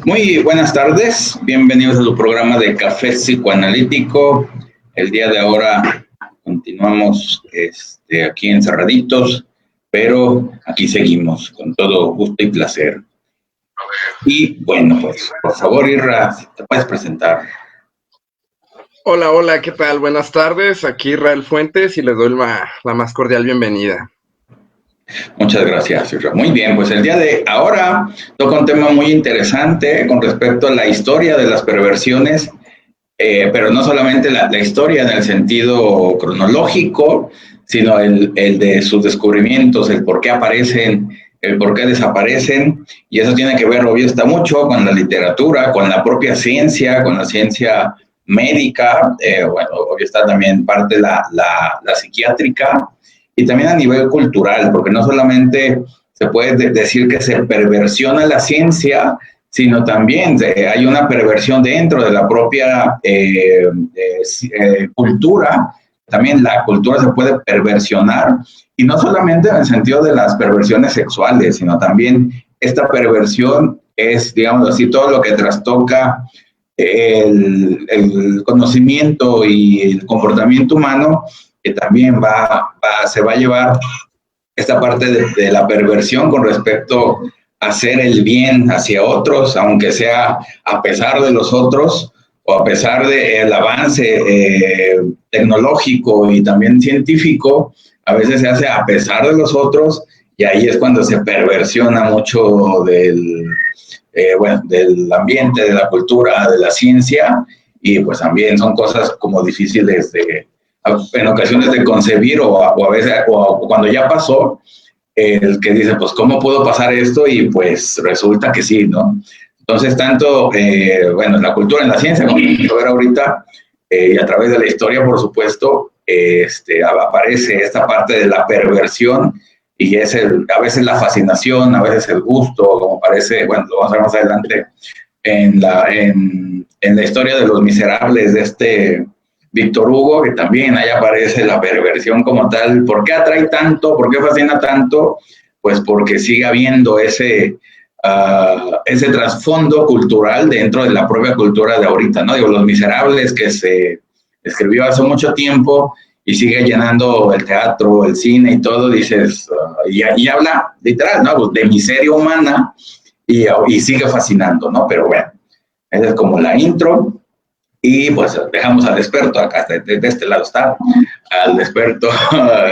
Muy buenas tardes, bienvenidos a su programa de Café Psicoanalítico. El día de ahora continuamos aquí encerraditos, pero aquí seguimos con todo gusto y placer. Y bueno, pues por favor, Irra, si te puedes presentar. Hola, ¿qué tal? Buenas tardes, aquí Israel Fuentes y les doy la más cordial bienvenida. Muchas gracias, Irra. Muy bien, pues el día de ahora toca un tema muy interesante con respecto a la historia de las perversiones, pero no solamente la historia en el sentido cronológico, sino el de sus descubrimientos, el por qué aparecen, el por qué desaparecen, y eso tiene que ver, obvio, está mucho con la literatura, con la propia ciencia, con la ciencia médica, bueno, obvio está también parte la psiquiátrica, y también a nivel cultural, porque no solamente se puede decir que se perversiona la ciencia, sino también hay una perversión dentro de la propia cultura. También la cultura se puede perversionar, y no solamente en el sentido de las perversiones sexuales, sino también esta perversión es, digamos así, todo lo que trastoca el conocimiento y el comportamiento humano, que también se va a llevar esta parte de la perversión con respecto a hacer el bien hacia otros, aunque sea a pesar de los otros o a pesar del avance tecnológico y también científico, a veces se hace a pesar de los otros, y ahí es cuando se perversiona mucho del ambiente, de la cultura, de la ciencia, y pues también son cosas como difíciles en ocasiones de concebir, o a veces o cuando ya pasó, el que dice, pues, ¿cómo pudo pasar esto? Y pues resulta que sí, ¿no? Entonces, tanto, en la cultura, en la ciencia, como vamos a ver ahorita, y a través de la historia, por supuesto, aparece esta parte de la perversión, y es a veces la fascinación, a veces el gusto, como parece, bueno, lo vamos a ver más adelante, en la historia de Los Miserables de Víctor Hugo, que también ahí aparece la perversión como tal. ¿Por qué atrae tanto? ¿Por qué fascina tanto? Pues porque sigue habiendo ese trasfondo cultural dentro de la propia cultura de ahorita, ¿no? Digo, Los Miserables, que se escribió hace mucho tiempo y sigue llenando el teatro, el cine y todo, dices, y habla literal, ¿no? Pues de miseria humana, y sigue fascinando, ¿no? Pero bueno, esa es como la intro. Y pues dejamos al experto, acá de este lado está, al experto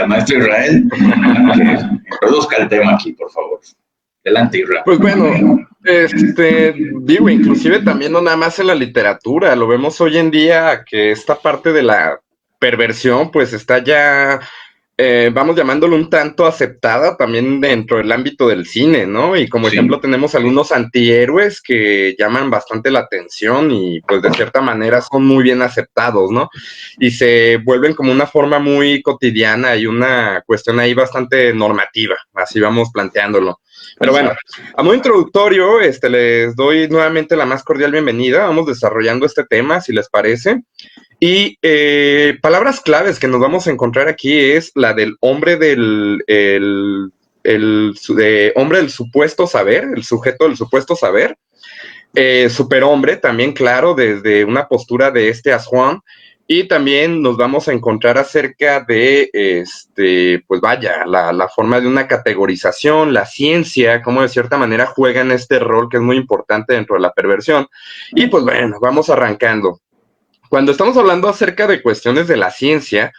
maestro Israel, que introduzca el tema aquí, por favor. Adelante, Israel. Pues bueno, digo, inclusive también no nada más en la literatura, lo vemos hoy en día que esta parte de la perversión pues está ya, vamos llamándolo un tanto aceptada también dentro del ámbito del cine, ¿no? Y como ejemplo tenemos algunos antihéroes que llaman bastante la atención y pues de cierta manera son muy bien aceptados, ¿no? Y se vuelven como una forma muy cotidiana y una cuestión ahí bastante normativa, así vamos planteándolo. Pero bueno, a modo introductorio, les doy nuevamente la más cordial bienvenida. Vamos desarrollando este tema, si les parece. Y palabras claves que nos vamos a encontrar aquí es la del hombre hombre del supuesto saber, el sujeto del supuesto saber. Superhombre, también, claro, desde una postura de As-Juan. Y también nos vamos a encontrar acerca de, pues vaya, la forma de una categorización, la ciencia, cómo de cierta manera juegan este rol que es muy importante dentro de la perversión. Y pues bueno, vamos arrancando. Cuando estamos hablando acerca de cuestiones de la ciencia,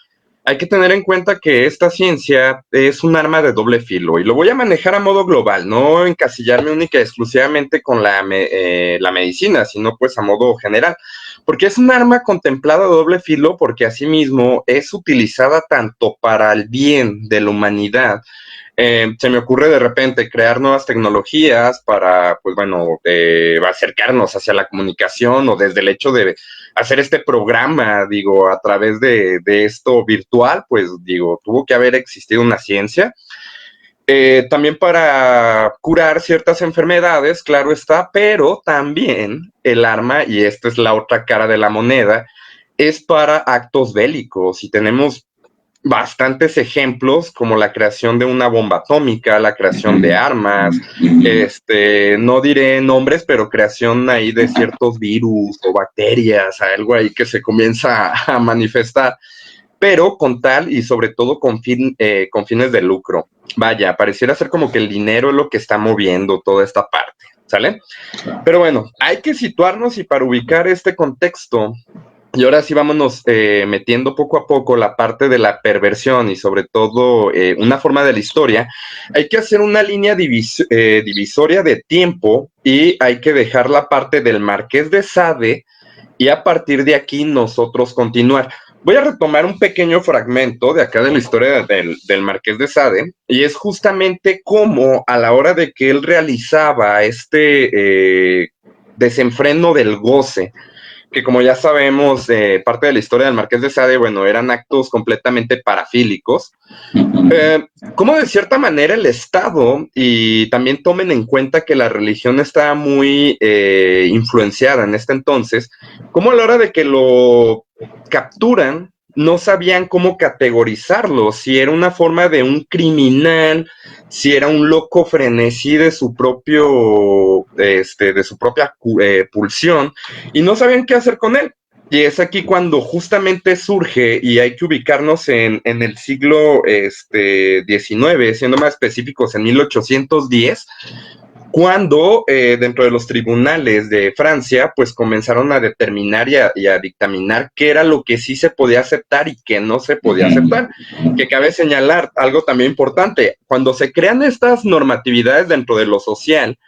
hay que tener en cuenta que esta ciencia es un arma de doble filo y lo voy a manejar a modo global, no encasillarme única y exclusivamente con la medicina, sino pues a modo general, porque es un arma contemplada de doble filo porque asimismo es utilizada tanto para el bien de la humanidad. Se me ocurre de repente crear nuevas tecnologías para, pues bueno, acercarnos hacia la comunicación o desde el hecho de hacer este programa, digo, a través de esto virtual, pues digo, tuvo que haber existido una ciencia. También para curar ciertas enfermedades, claro está, pero también el arma, y esta es la otra cara de la moneda, es para actos bélicos y tenemos bastantes ejemplos como la creación de una bomba atómica, la creación de armas, no diré nombres, pero creación ahí de ciertos virus o bacterias, algo ahí que se comienza a manifestar, pero con tal y sobre todo con fines de lucro. Vaya, pareciera ser como que el dinero es lo que está moviendo toda esta parte, ¿sale? Pero bueno, hay que situarnos y para ubicar este contexto, y ahora sí vámonos metiendo poco a poco la parte de la perversión y sobre todo una forma de la historia, hay que hacer una línea divisoria de tiempo y hay que dejar la parte del Marqués de Sade y a partir de aquí nosotros continuar. Voy a retomar un pequeño fragmento de acá de la historia del Marqués de Sade y es justamente cómo a la hora de que él realizaba este desenfreno del goce, que como ya sabemos, parte de la historia del Marqués de Sade, bueno, eran actos completamente parafílicos, como de cierta manera el Estado, y también tomen en cuenta que la religión estaba muy influenciada en este entonces, como a la hora de que lo capturan, no sabían cómo categorizarlo, si era una forma de un criminal, si era un loco frenesí de su propio, de su propia pulsión, y no sabían qué hacer con él. Y es aquí cuando justamente surge, y hay que ubicarnos en el siglo XIX, siendo más específicos, en 1810, cuando dentro de los tribunales de Francia, pues comenzaron a determinar y a dictaminar qué era lo que sí se podía aceptar y qué no se podía aceptar. Que cabe señalar algo también importante, cuando se crean estas normatividades dentro de lo social,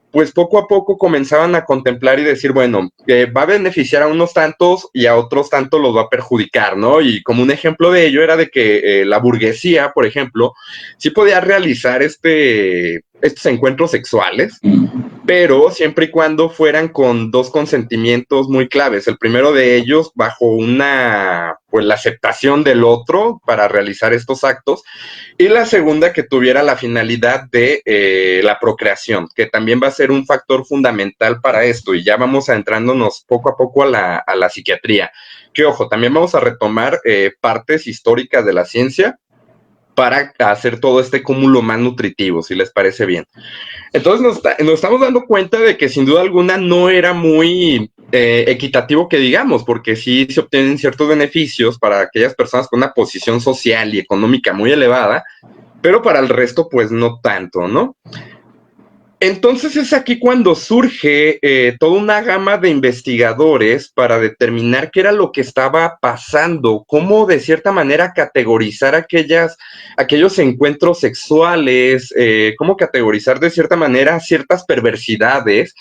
pues poco a poco comenzaban a contemplar y decir, bueno, va a beneficiar a unos tantos y a otros tantos los va a perjudicar, ¿no? Y como un ejemplo de ello era de que la burguesía, por ejemplo, sí podía realizar estos encuentros sexuales, pero siempre y cuando fueran con dos consentimientos muy claves. El primero de ellos bajo pues la aceptación del otro para realizar estos actos, y la segunda que tuviera la finalidad de la procreación, que también va a ser un factor fundamental para esto, y ya vamos adentrándonos poco a poco a la psiquiatría. Que ojo, también vamos a retomar partes históricas de la ciencia para hacer todo este cúmulo más nutritivo, si les parece bien. Entonces nos estamos dando cuenta de que sin duda alguna no era muy equitativo que digamos, porque sí se obtienen ciertos beneficios para aquellas personas con una posición social y económica muy elevada, pero para el resto pues no tanto, ¿no? Entonces es aquí cuando surge toda una gama de investigadores para determinar qué era lo que estaba pasando, cómo de cierta manera categorizar aquellos encuentros sexuales, cómo categorizar de cierta manera ciertas perversidades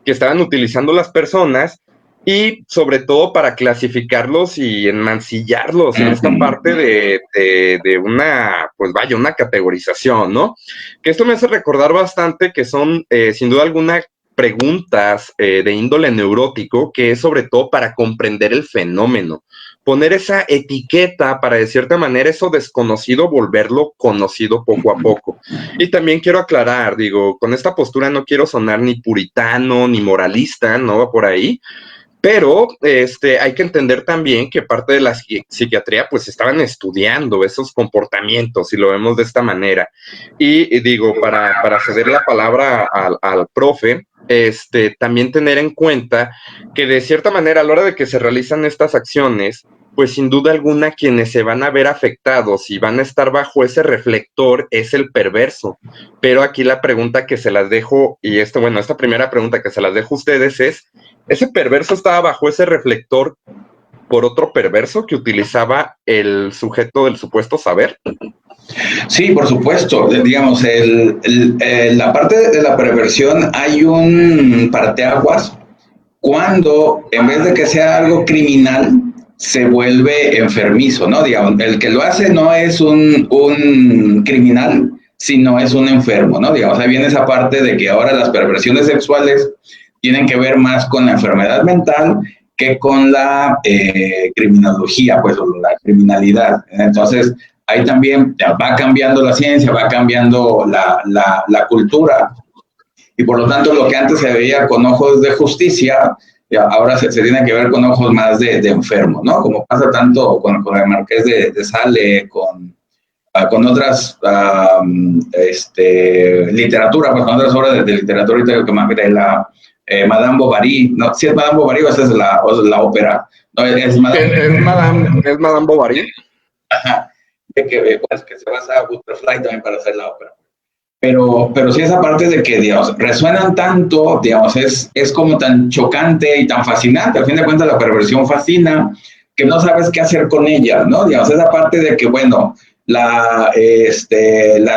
que estaban utilizando las personas y sobre todo para clasificarlos y enmancillarlos en esta parte de una, pues vaya, una categorización, ¿no? Que esto me hace recordar bastante que son, sin duda alguna, preguntas de índole neurótico, que es sobre todo para comprender el fenómeno, poner esa etiqueta para de cierta manera eso desconocido volverlo conocido poco a poco. Y también quiero aclarar, digo, con esta postura no quiero sonar ni puritano ni moralista, no va por ahí, pero hay que entender también que parte de la psiquiatría pues estaban estudiando esos comportamientos, si lo vemos de esta manera. Y digo, para ceder la palabra al profe, también tener en cuenta que de cierta manera a la hora de que se realizan estas acciones, pues sin duda alguna quienes se van a ver afectados y van a estar bajo ese reflector es el perverso. Pero aquí la pregunta que se las dejo, y esta primera pregunta que se las dejo a ustedes es, ¿ese perverso estaba bajo ese reflector por otro perverso que utilizaba el sujeto del supuesto saber? Sí, por supuesto. Digamos, la parte de la perversión hay un parteaguas cuando en vez de que sea algo criminal, se vuelve enfermizo, ¿no? Digamos, el que lo hace no es un criminal, sino es un enfermo, ¿no? Digamos, ahí viene esa parte de que ahora las perversiones sexuales tienen que ver más con la enfermedad mental que con la criminología, pues, o la criminalidad. Entonces, ahí también va cambiando la ciencia, va cambiando la cultura, y por lo tanto lo que antes se veía con ojos de justicia, ya, ahora se tiene que ver con ojos más de enfermo, ¿no? Como pasa tanto con el Marqués de Sale, con otras literatura, pues con otras obras de literatura de la Madame Bovary, ¿no? Si es Madame Bovary o esa es la ópera, no, es Es Madame Bovary. Ajá, pues, que se basa a Butterfly también para hacer la ópera. Pero sí esa parte de que, digamos, resuenan tanto, digamos, es como tan chocante y tan fascinante, al fin de cuentas la perversión fascina, que no sabes qué hacer con ella, ¿no? Digamos, esa parte de que, bueno, la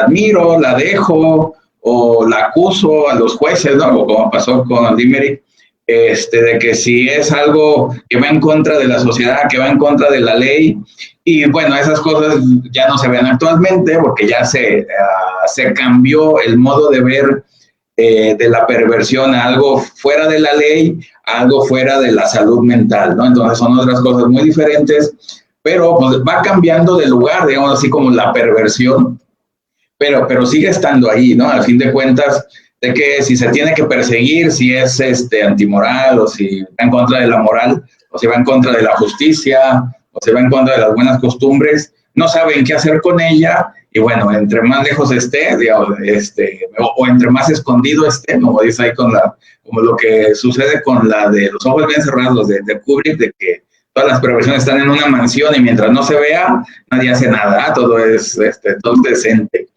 admiro, la dejo, o la acuso a los jueces, ¿no? O como pasó con Limerick, de que si es algo que va en contra de la sociedad, que va en contra de la ley, y bueno, esas cosas ya no se ven actualmente porque ya se cambió el modo de ver de la perversión a algo fuera de la ley, a algo fuera de la salud mental, ¿no? Entonces son otras cosas muy diferentes, pero pues, va cambiando de lugar, digamos así como la perversión, pero sigue estando ahí, ¿no? Al fin de cuentas, de que si se tiene que perseguir, si es antimoral o si va en contra de la moral, o si va en contra de la justicia, o si va en contra de las buenas costumbres, no saben qué hacer con ella, y bueno, entre más lejos esté, digamos, o entre más escondido esté, como dice ahí como lo que sucede con la de Los ojos bien cerrados de Kubrick, de que todas las perversiones están en una mansión y mientras no se vea, nadie hace nada, todo es decente.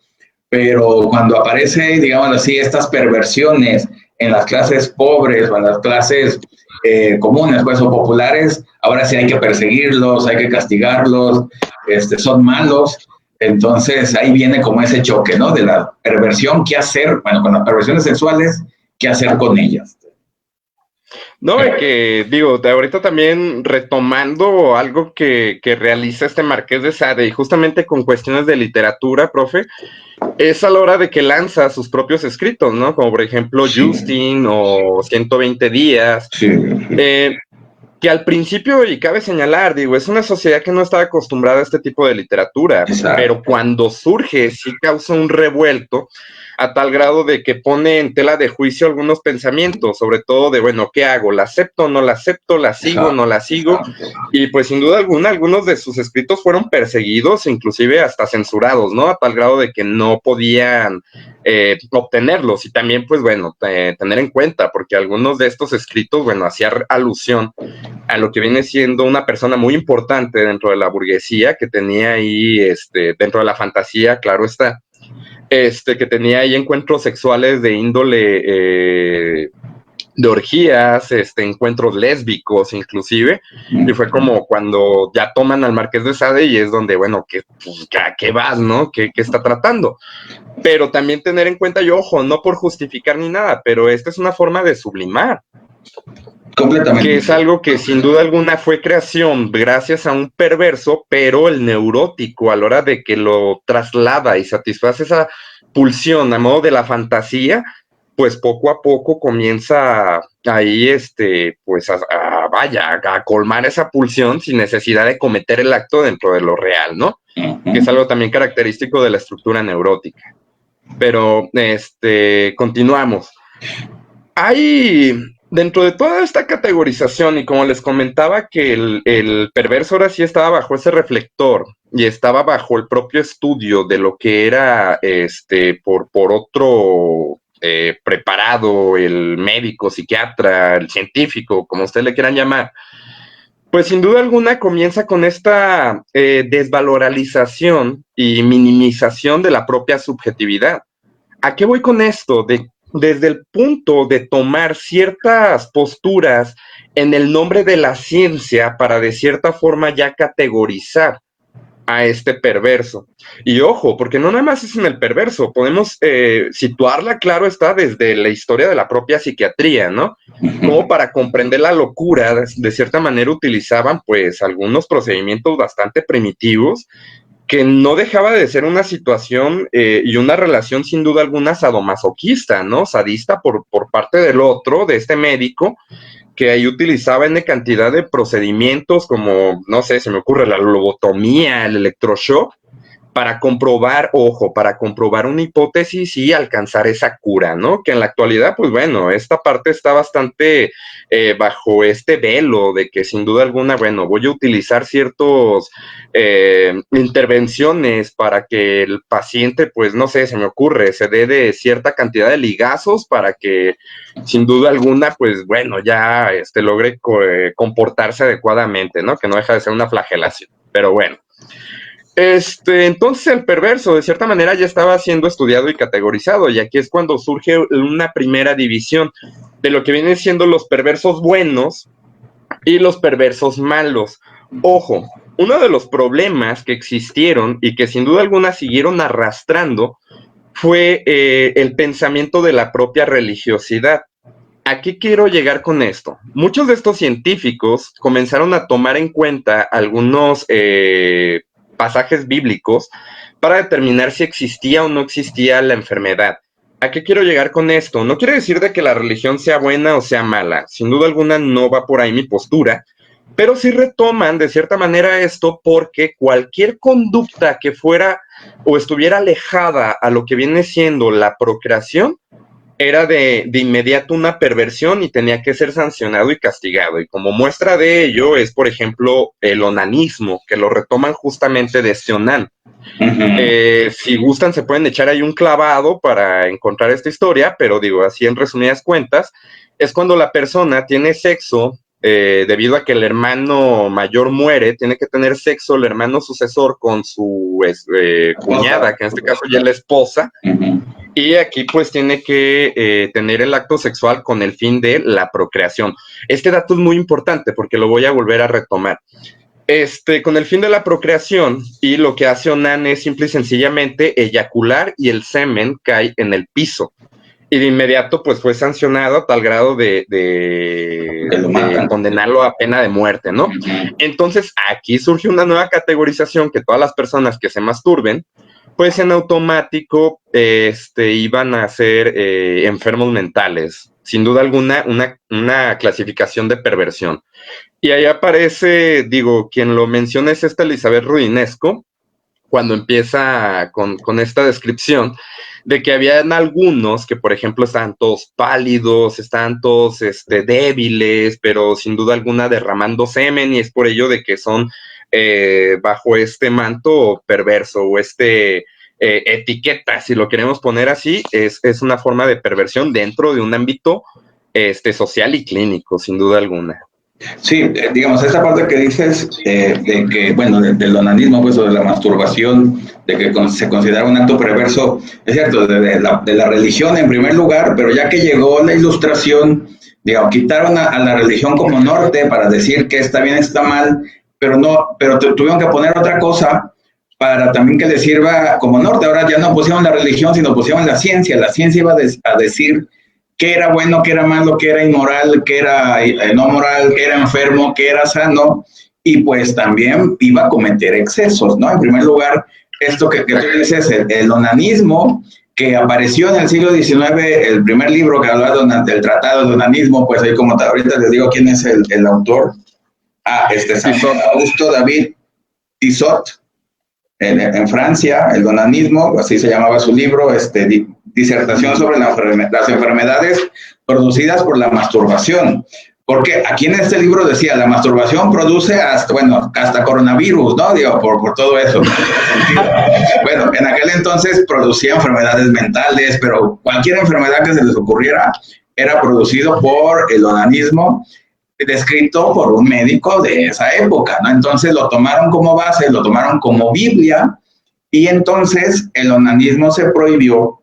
Pero cuando aparece, digamos así, estas perversiones en las clases pobres o en las clases comunes, pues, o populares, ahora sí hay que perseguirlos, hay que castigarlos, son malos. Entonces ahí viene como ese choque, ¿no? De la perversión, ¿qué hacer? Bueno, con las perversiones sexuales, ¿qué hacer con ellas? No, y que digo, de ahorita también retomando algo que realiza este Marqués de Sade, y justamente con cuestiones de literatura, profe, es a la hora de que lanza sus propios escritos, ¿no? Como por ejemplo Sí. Justin o 120 días, Sí. Que al principio, y cabe señalar, digo, es una sociedad que no estaba acostumbrada a este tipo de literatura, Exacto. Pero cuando surge sí causa un revuelto a tal grado de que pone en tela de juicio algunos pensamientos, sobre todo de, bueno, ¿qué hago? ¿La acepto, no la acepto? ¿La sigo, Exacto. no la sigo? Exacto. Y pues sin duda alguna, algunos de sus escritos fueron perseguidos, inclusive hasta censurados, ¿no? A tal grado de que no podían obtenerlos. Y también, pues bueno, tener en cuenta, porque algunos de estos escritos, bueno, hacían alusión a lo que viene siendo una persona muy importante dentro de la burguesía, que tenía ahí, dentro de la fantasía, claro está, que tenía ahí encuentros sexuales de índole de orgías, encuentros lésbicos inclusive, y fue como cuando ya toman al Marqués de Sade y es donde, bueno, pues, ¿a qué vas, no? ¿Qué está tratando? Pero también tener en cuenta, y ojo, no por justificar ni nada, pero esta es una forma de sublimar. Completamente. Que es algo que sin duda alguna fue creación gracias a un perverso, pero el neurótico a la hora de que lo traslada y satisface esa pulsión a modo de la fantasía, pues poco a poco comienza ahí, pues a colmar esa pulsión sin necesidad de cometer el acto dentro de lo real, ¿no? Que es algo también característico de la estructura neurótica. Pero, continuamos. Hay, dentro de toda esta categorización, y como les comentaba que el perverso ahora sí estaba bajo ese reflector y estaba bajo el propio estudio de lo que era por otro preparado, el médico, psiquiatra, el científico, como ustedes le quieran llamar, pues sin duda alguna comienza con esta desvalorización y minimización de la propia subjetividad. ¿A qué voy con esto? Desde el punto de tomar ciertas posturas en el nombre de la ciencia para de cierta forma ya categorizar a este perverso. Y ojo, porque no nada más es en el perverso, podemos situarla, claro está, desde la historia de la propia psiquiatría, ¿no? Como para comprender la locura, de cierta manera utilizaban pues algunos procedimientos bastante primitivos que no dejaba de ser una situación y una relación sin duda alguna sadomasoquista, ¿no? Sadista por parte del otro, de este médico, que ahí utilizaba en cantidad de procedimientos como, no sé, se me ocurre la lobotomía, el electroshock, para comprobar, ojo, para comprobar una hipótesis y alcanzar esa cura, ¿no? Que en la actualidad, pues bueno, esta parte está bastante bajo este velo de que sin duda alguna, bueno, voy a utilizar ciertos intervenciones para que el paciente, pues no sé, se me ocurre, se dé de cierta cantidad de ligazos para que sin duda alguna, pues bueno, ya logre comportarse adecuadamente, ¿no? Que no deja de ser una flagelación, pero bueno. Entonces el perverso de cierta manera ya estaba siendo estudiado y categorizado, y aquí es cuando surge una primera división de lo que vienen siendo los perversos buenos y los perversos malos. Ojo, uno de los problemas que existieron y que sin duda alguna siguieron arrastrando fue el pensamiento de la propia religiosidad. ¿A qué quiero llegar con esto? Muchos de estos científicos comenzaron a tomar en cuenta algunos pasajes bíblicos para determinar si existía o no existía la enfermedad. ¿A qué quiero llegar con esto? No quiere decir de que la religión sea buena o sea mala. Sin duda alguna no va por ahí mi postura, pero sí retoman de cierta manera esto porque cualquier conducta que fuera o estuviera alejada a lo que viene siendo la procreación era de inmediato una perversión y tenía que ser sancionado y castigado. Y como muestra de ello es, por ejemplo, el onanismo, que lo retoman justamente de Onan. Si gustan, se pueden echar ahí un clavado para encontrar esta historia, pero digo, así en resumidas cuentas, es cuando la persona tiene sexo, debido a que el hermano mayor muere, tiene que tener sexo el hermano sucesor con su cuñada, que en este caso ya es la esposa, y aquí pues tiene que tener el acto sexual con el fin de la procreación. Este dato es muy importante porque lo voy a volver a retomar. Con el fin de la procreación, y lo que hace Onan es simple y sencillamente eyacular y el semen cae en el piso. Y de inmediato pues fue sancionado a tal grado de condenarlo a pena de muerte, ¿no? Entonces aquí surge una nueva categorización que todas las personas que se masturben pues en automático iban a ser enfermos mentales. Sin duda alguna, una clasificación de perversión. Y ahí aparece, digo, quien lo menciona es esta Elizabeth Rudinesco, cuando empieza con esta descripción de que habían algunos que, por ejemplo, estaban todos pálidos, estaban todos débiles, pero sin duda alguna derramando semen, y es por ello de que son bajo este manto perverso o etiqueta, si lo queremos poner así, es una forma de perversión dentro de un ámbito social y clínico, sin duda alguna. Sí, digamos, esta parte que dices de que, bueno, del onanismo, pues, o de la masturbación, de que se considera un acto perverso, es cierto, de la religión en primer lugar, pero ya que llegó la Ilustración, digamos, quitaron a la religión como norte para decir que está bien, está mal, pero tuvieron que poner otra cosa para también que les sirva como norte. Ahora ya no pusieron la religión, sino pusieron la ciencia. La ciencia iba a decir qué era bueno, qué era malo, qué era inmoral, qué era no moral, qué era enfermo, qué era sano, y pues también iba a cometer excesos, ¿no? En primer lugar, esto que tú dices, el onanismo, que apareció en el siglo XIX, el primer libro que hablaba del tratado de onanismo, pues ahí como ahorita les digo quién es el autor. San Augusto David Tissot, en Francia, el onanismo, así se llamaba su libro, disertación sobre las enfermedades producidas por la masturbación. Porque aquí en este libro decía, la masturbación produce hasta coronavirus, ¿no? Digo, por todo eso. Bueno, en aquel entonces producía enfermedades mentales, pero cualquier enfermedad que se les ocurriera era producido por el onanismo, descrito por un médico de esa época, ¿no? Entonces lo tomaron como base, lo tomaron como Biblia, y entonces el onanismo se prohibió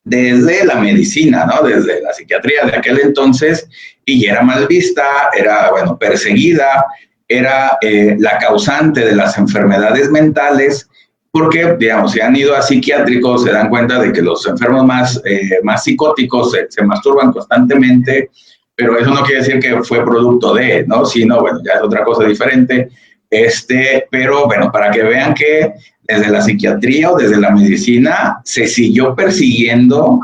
desde la medicina, ¿no? Desde la psiquiatría de aquel entonces, y era mal vista, era, perseguida, era la causante de las enfermedades mentales, porque, digamos, si han ido a psiquiátricos, se dan cuenta de que los enfermos más psicóticos se masturban constantemente, pero eso no quiere decir que fue producto de, ¿no? Sino, ya es otra cosa diferente. Pero, para que vean que desde la psiquiatría o desde la medicina se siguió persiguiendo,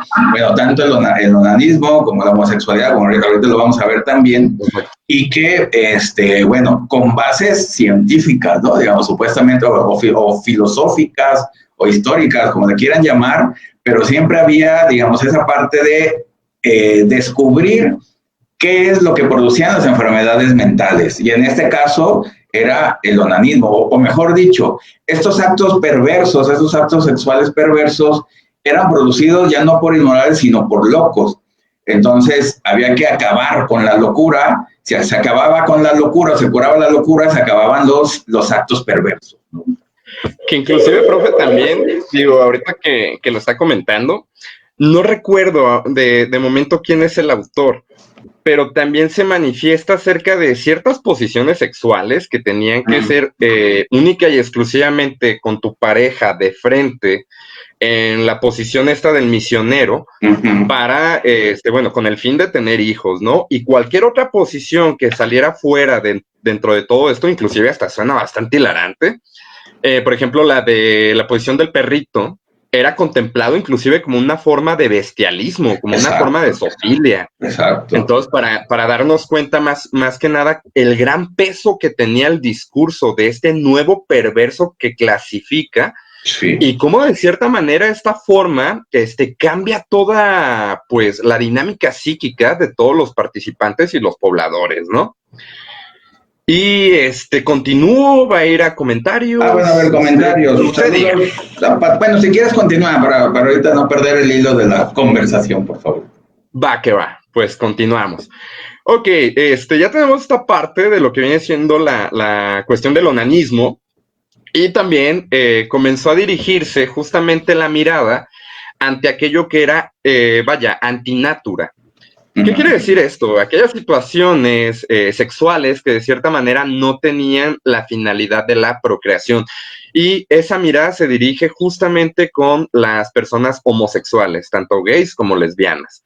tanto el onanismo como la homosexualidad, como ahorita lo vamos a ver también, y que, con bases científicas, ¿no? Digamos, supuestamente, o filosóficas, o históricas, como le quieran llamar, pero siempre había, digamos, esa parte de descubrir qué es lo que producían las enfermedades mentales. Y en este caso era el onanismo, o mejor dicho, estos actos perversos, estos actos sexuales perversos, eran producidos ya no por inmorales, sino por locos. Entonces había que acabar con la locura. Si se acababa con la locura, se curaba la locura, se acababan los actos perversos, ¿no? Que inclusive, profe, también, digo, ahorita que lo está comentando, no recuerdo de momento quién es el autor, pero también se manifiesta acerca de ciertas posiciones sexuales que tenían que ser única y exclusivamente con tu pareja de frente, en la posición esta del misionero, para, bueno, con el fin de tener hijos, ¿no? Y cualquier otra posición que saliera fuera dentro de todo esto, inclusive hasta suena bastante hilarante. Por ejemplo, la de la posición del perrito era contemplado inclusive como una forma de bestialismo, como una forma de zoofilia. Exacto. Entonces, para darnos cuenta más que nada el gran peso que tenía el discurso de este nuevo perverso que clasifica, sí. Y cómo de cierta manera esta forma cambia toda pues la dinámica psíquica de todos los participantes y los pobladores, ¿no? Y continúo, va a ir a comentarios. Bueno, a ver, comentarios. Bueno, si quieres continúa para ahorita no perder el hilo de la conversación, por favor. Va, que va, pues continuamos. Ok, ya tenemos esta parte de lo que viene siendo la cuestión del onanismo, y también comenzó a dirigirse justamente la mirada ante aquello que era, antinatura. ¿Qué quiere decir esto? Aquellas situaciones sexuales que de cierta manera no tenían la finalidad de la procreación. Y esa mirada se dirige justamente con las personas homosexuales, tanto gays como lesbianas.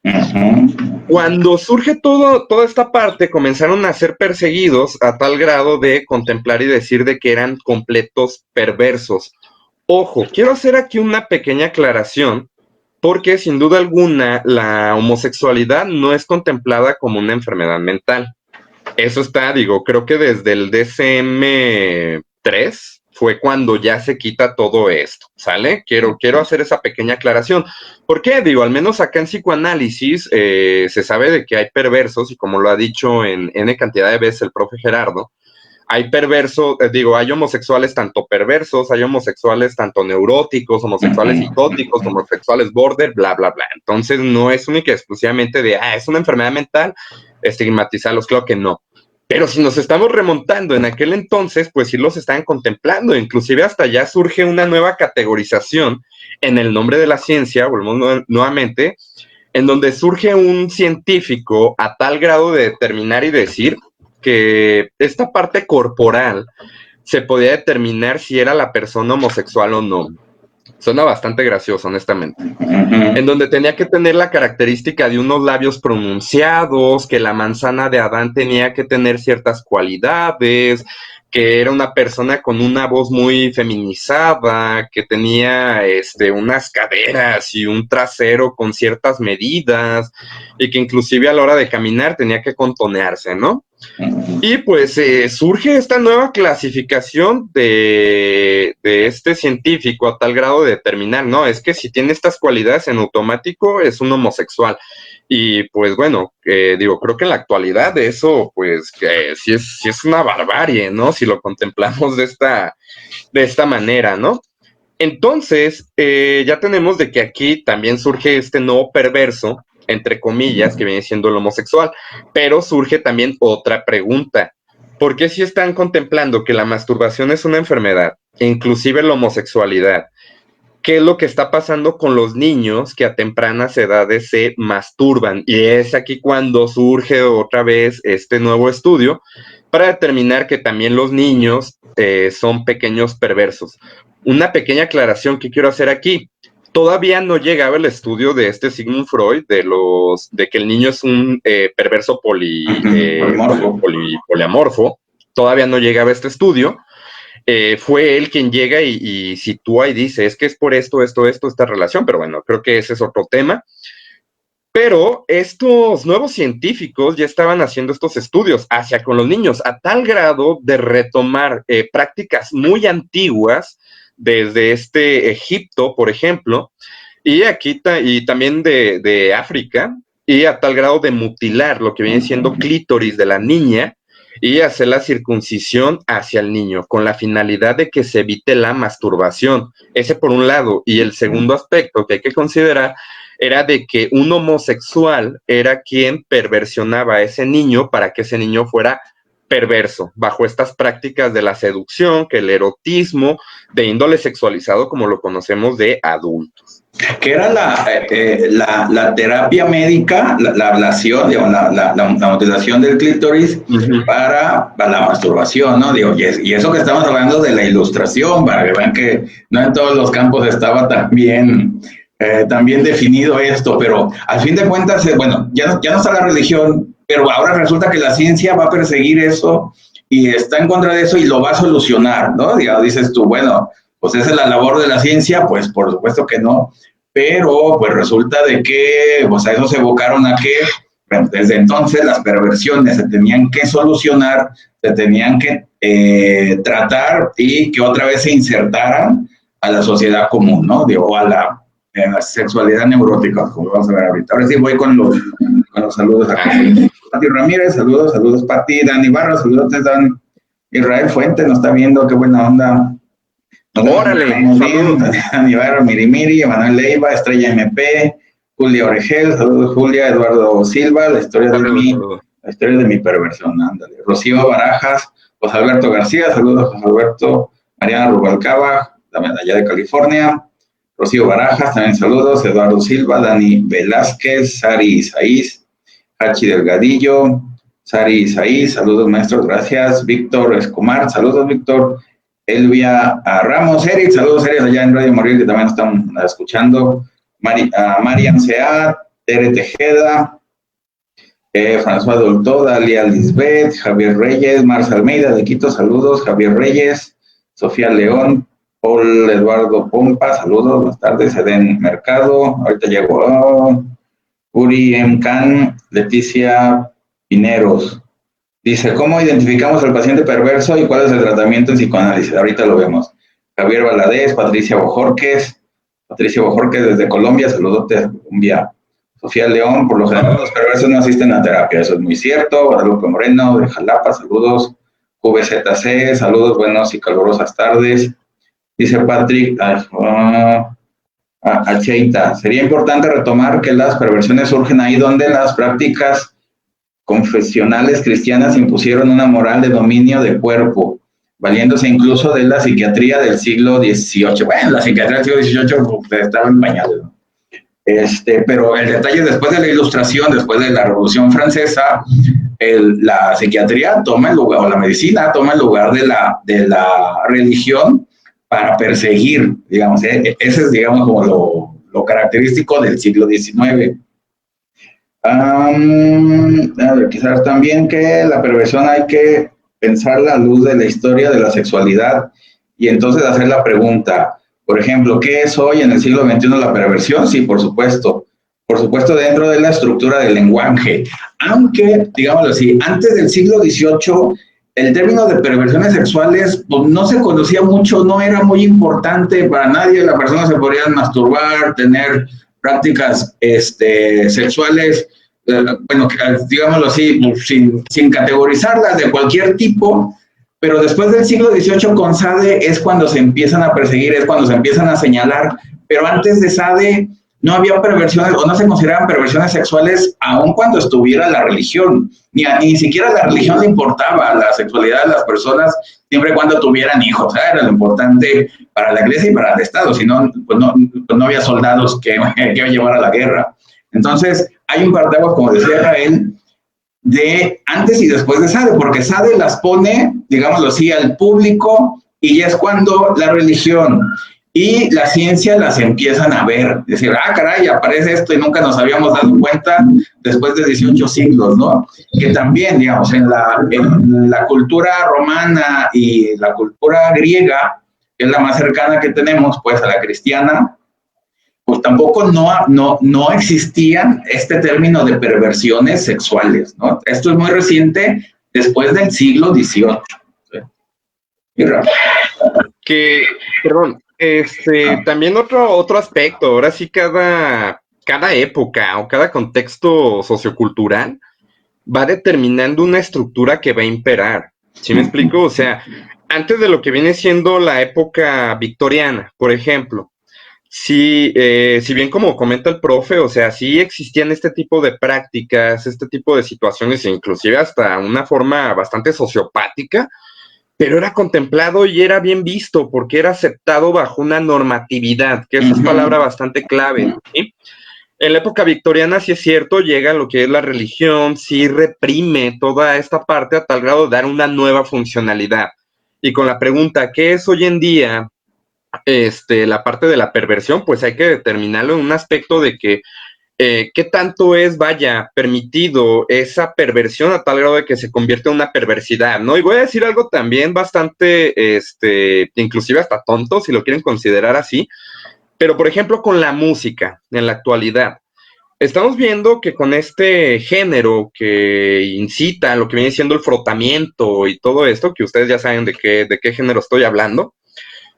Cuando surge toda esta parte, comenzaron a ser perseguidos a tal grado de contemplar y decir de que eran completos perversos. Ojo, quiero hacer aquí una pequeña aclaración, porque sin duda alguna la homosexualidad no es contemplada como una enfermedad mental. Eso está, creo que desde el DSM-3 fue cuando ya se quita todo esto, ¿sale? Quiero hacer esa pequeña aclaración. ¿Por qué? Al menos acá en psicoanálisis se sabe de que hay perversos, y como lo ha dicho en N cantidad de veces el profe Gerardo, hay perversos, hay homosexuales tanto perversos, hay homosexuales tanto neuróticos, homosexuales psicóticos, homosexuales border, bla, bla, bla. Entonces no es única y exclusivamente de, es una enfermedad mental, estigmatizarlos, claro que no. Pero si nos estamos remontando en aquel entonces, pues sí los estaban contemplando, inclusive hasta ya surge una nueva categorización en el nombre de la ciencia, volvemos nuevamente, en donde surge un científico a tal grado de determinar y decir que esta parte corporal se podía determinar si era la persona homosexual o no. Suena bastante gracioso, honestamente. En donde tenía que tener la característica de unos labios pronunciados, que la manzana de Adán tenía que tener ciertas cualidades, que era una persona con una voz muy feminizada, que tenía unas caderas y un trasero con ciertas medidas, y que inclusive a la hora de caminar tenía que contonearse, ¿no? Y pues surge esta nueva clasificación de este científico a tal grado de determinar, no, es que si tiene estas cualidades en automático es un homosexual. Y pues bueno, creo que en la actualidad eso pues sí es una barbarie, ¿no? Si lo contemplamos de esta manera, ¿no? Entonces, ya tenemos de que aquí también surge este nuevo perverso, entre comillas, que viene siendo el homosexual, pero surge también otra pregunta. ¿Por qué si están contemplando que la masturbación es una enfermedad, inclusive la homosexualidad? ¿Qué es lo que está pasando con los niños que a tempranas edades se masturban? Y es aquí cuando surge otra vez este nuevo estudio para determinar que también los niños son pequeños perversos. Una pequeña aclaración que quiero hacer aquí. Todavía no llegaba el estudio de Sigmund Freud de que el niño es un perverso poliamorfo. Todavía no llegaba este estudio. Fue él quien llega y sitúa y dice, es que es por esto, esta relación, pero bueno, creo que ese es otro tema. Pero estos nuevos científicos ya estaban haciendo estos estudios con los niños, a tal grado de retomar prácticas muy antiguas desde Egipto, por ejemplo, y aquí y también de África, y a tal grado de mutilar lo que viene siendo clítoris de la niña y hacer la circuncisión hacia el niño, con la finalidad de que se evite la masturbación. Ese por un lado. Y el segundo aspecto que hay que considerar era de que un homosexual era quien perversionaba a ese niño para que ese niño fuera perverso, bajo estas prácticas de la seducción, que el erotismo de índole sexualizado como lo conocemos de adultos. Que era la terapia médica, la ablación, digamos, la mutilación del clítoris para la masturbación, ¿no? Digo, y eso que estamos hablando de la ilustración, para que vean que no en todos los campos estaba tan bien definido esto, pero al fin de cuentas, bueno, ya no está la religión, pero ahora resulta que la ciencia va a perseguir eso y está en contra de eso y lo va a solucionar, ¿no? Dices tú, bueno, pues esa es la labor de la ciencia, pues por supuesto que no, pero pues resulta de que pues a eso se evocaron a que bueno, desde entonces las perversiones se tenían que solucionar, se tenían que tratar y que otra vez se insertaran a la sociedad común, ¿no? O a la sexualidad neurótica, como vamos a ver ahorita. Ahora sí voy con los saludos acá. Pati Ramírez, saludos Pati, Dani Barra, saludos Dan. Israel Fuente nos está viendo, qué buena onda. Órale, saludos. Dani Barra, Miri, Emanuel Leiva, Estrella MP, Julia Oregel, saludos Julia, Eduardo Silva, la historia de mi perversión, ándale. Rocío Barajas, José Alberto García, saludos José Alberto, Mariana Rubalcaba, también allá de California. Rocío Barajas, también saludos, Eduardo Silva, Dani Velázquez, Sari Isaís, Hachi Delgadillo, Sari Isaís, saludos maestros, gracias, Víctor Escomar, saludos Víctor, Elvia Ramos, Eric, saludos Eric, allá en Radio Morir, que también están escuchando, Marian Seat, Tere Tejeda, François Dolto, Dalia Lisbeth, Javier Reyes, Marcia Almeida de Quito, saludos, Javier Reyes, Sofía León, Paul Eduardo Pompa, saludos, buenas tardes, Eden Mercado, ahorita llegó Uri M. Can, Leticia Pineros, dice, ¿cómo identificamos al paciente perverso y cuál es el tratamiento en psicoanálisis? Ahorita lo vemos. Javier Valadez, Patricia Bojorquez desde Colombia, saludos de Colombia. Sofía León, por lo general los perversos no asisten a terapia, eso es muy cierto. Guadalupe Moreno, de Jalapa, saludos. QVZC, saludos, buenos y calurosas tardes. Dice Patrick, Acheita, sería importante retomar que las perversiones surgen ahí donde las prácticas confesionales cristianas impusieron una moral de dominio de cuerpo, valiéndose incluso de la psiquiatría del siglo XVIII. Bueno, la psiquiatría del siglo XVIII estaba en pañales, ¿no? Pero el detalle, después de la Ilustración, después de la Revolución Francesa, la psiquiatría toma el lugar, o la medicina toma el lugar de la religión para perseguir, digamos, ese es, digamos, como lo característico del siglo XIX. A ver, quizás también que la perversión hay que pensarla a luz de la historia de la sexualidad y entonces hacer la pregunta, por ejemplo, ¿qué es hoy en el siglo XXI la perversión? Sí, por supuesto dentro de la estructura del lenguaje, aunque, digámoslo así, antes del siglo XVIII el término de perversiones sexuales pues, no se conocía mucho, no era muy importante para nadie, las personas se podrían masturbar, tener prácticas sexuales, bueno, digámoslo así, sin categorizarlas de cualquier tipo, pero después del siglo XVIII con Sade es cuando se empiezan a perseguir, es cuando se empiezan a señalar, pero antes de Sade no había perversiones o no se consideraban perversiones sexuales aun cuando estuviera la religión, ni siquiera la religión le importaba la sexualidad de las personas siempre y cuando tuvieran hijos, ¿sabes? Era lo importante para la iglesia y para el Estado, si no, pues no había soldados que llevar a la guerra. Entonces, hay un parteaguas, como decía Israel, de antes y después de Sade, porque Sade las pone, digámoslo así, al público y ya es cuando la religión y la ciencia las empiezan a ver, decir, caray, aparece esto y nunca nos habíamos dado cuenta después de 18 siglos, ¿no? Que también, digamos, en la cultura romana y la cultura griega, que es la más cercana que tenemos, pues, a la cristiana, pues tampoco no existía este término de perversiones sexuales, ¿no? Esto es muy reciente, después del siglo XVIII. ¿Sí? Perdón, También otro aspecto, ahora sí cada época o cada contexto sociocultural va determinando una estructura que va a imperar. ¿Sí me explico? O sea, antes de lo que viene siendo la época victoriana, por ejemplo, si bien como comenta el profe, o sea, sí existían este tipo de prácticas, este tipo de situaciones, inclusive hasta una forma bastante sociopática, pero era contemplado y era bien visto porque era aceptado bajo una normatividad, que esa es palabra bastante clave, ¿sí? En la época victoriana, sí es cierto, llega lo que es la religión, sí reprime toda esta parte a tal grado de dar una nueva funcionalidad. Y con la pregunta, ¿qué es hoy en día la parte de la perversión? Pues hay que determinarlo en un aspecto de que qué tanto es, vaya, permitido esa perversión a tal grado de que se convierte en una perversidad, ¿no? Y voy a decir algo también bastante, inclusive hasta tonto, si lo quieren considerar así, pero por ejemplo con la música en la actualidad. Estamos viendo que con este género que incita a lo que viene siendo el frotamiento y todo esto, que ustedes ya saben de qué género estoy hablando,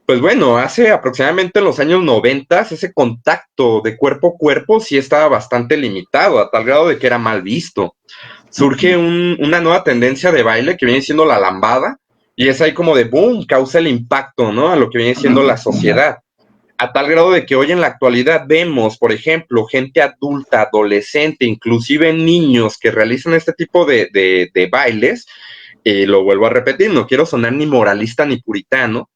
pues bueno, hace aproximadamente en los años 90 ese contacto de cuerpo a cuerpo sí estaba bastante limitado, a tal grado de que era mal visto. Surge una nueva tendencia de baile que viene siendo la lambada, y es ahí como de boom, causa el impacto, ¿no? A lo que viene siendo la sociedad. A tal grado de que hoy en la actualidad vemos, por ejemplo, gente adulta, adolescente, inclusive niños que realizan este tipo de bailes. Lo vuelvo a repetir, no quiero sonar ni moralista ni puritano,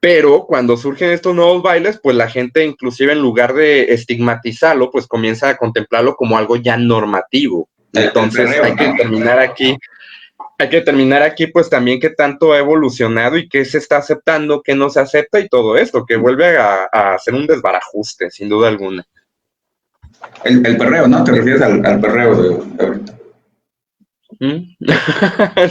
pero cuando surgen estos nuevos bailes, pues la gente, inclusive en lugar de estigmatizarlo, pues comienza a contemplarlo como algo ya normativo. Entonces hay que determinar aquí pues también qué tanto ha evolucionado y qué se está aceptando, qué no se acepta y todo esto, que vuelve a hacer un desbarajuste, sin duda alguna. El perreo, ¿no? ¿Te refieres al perreo de ahorita?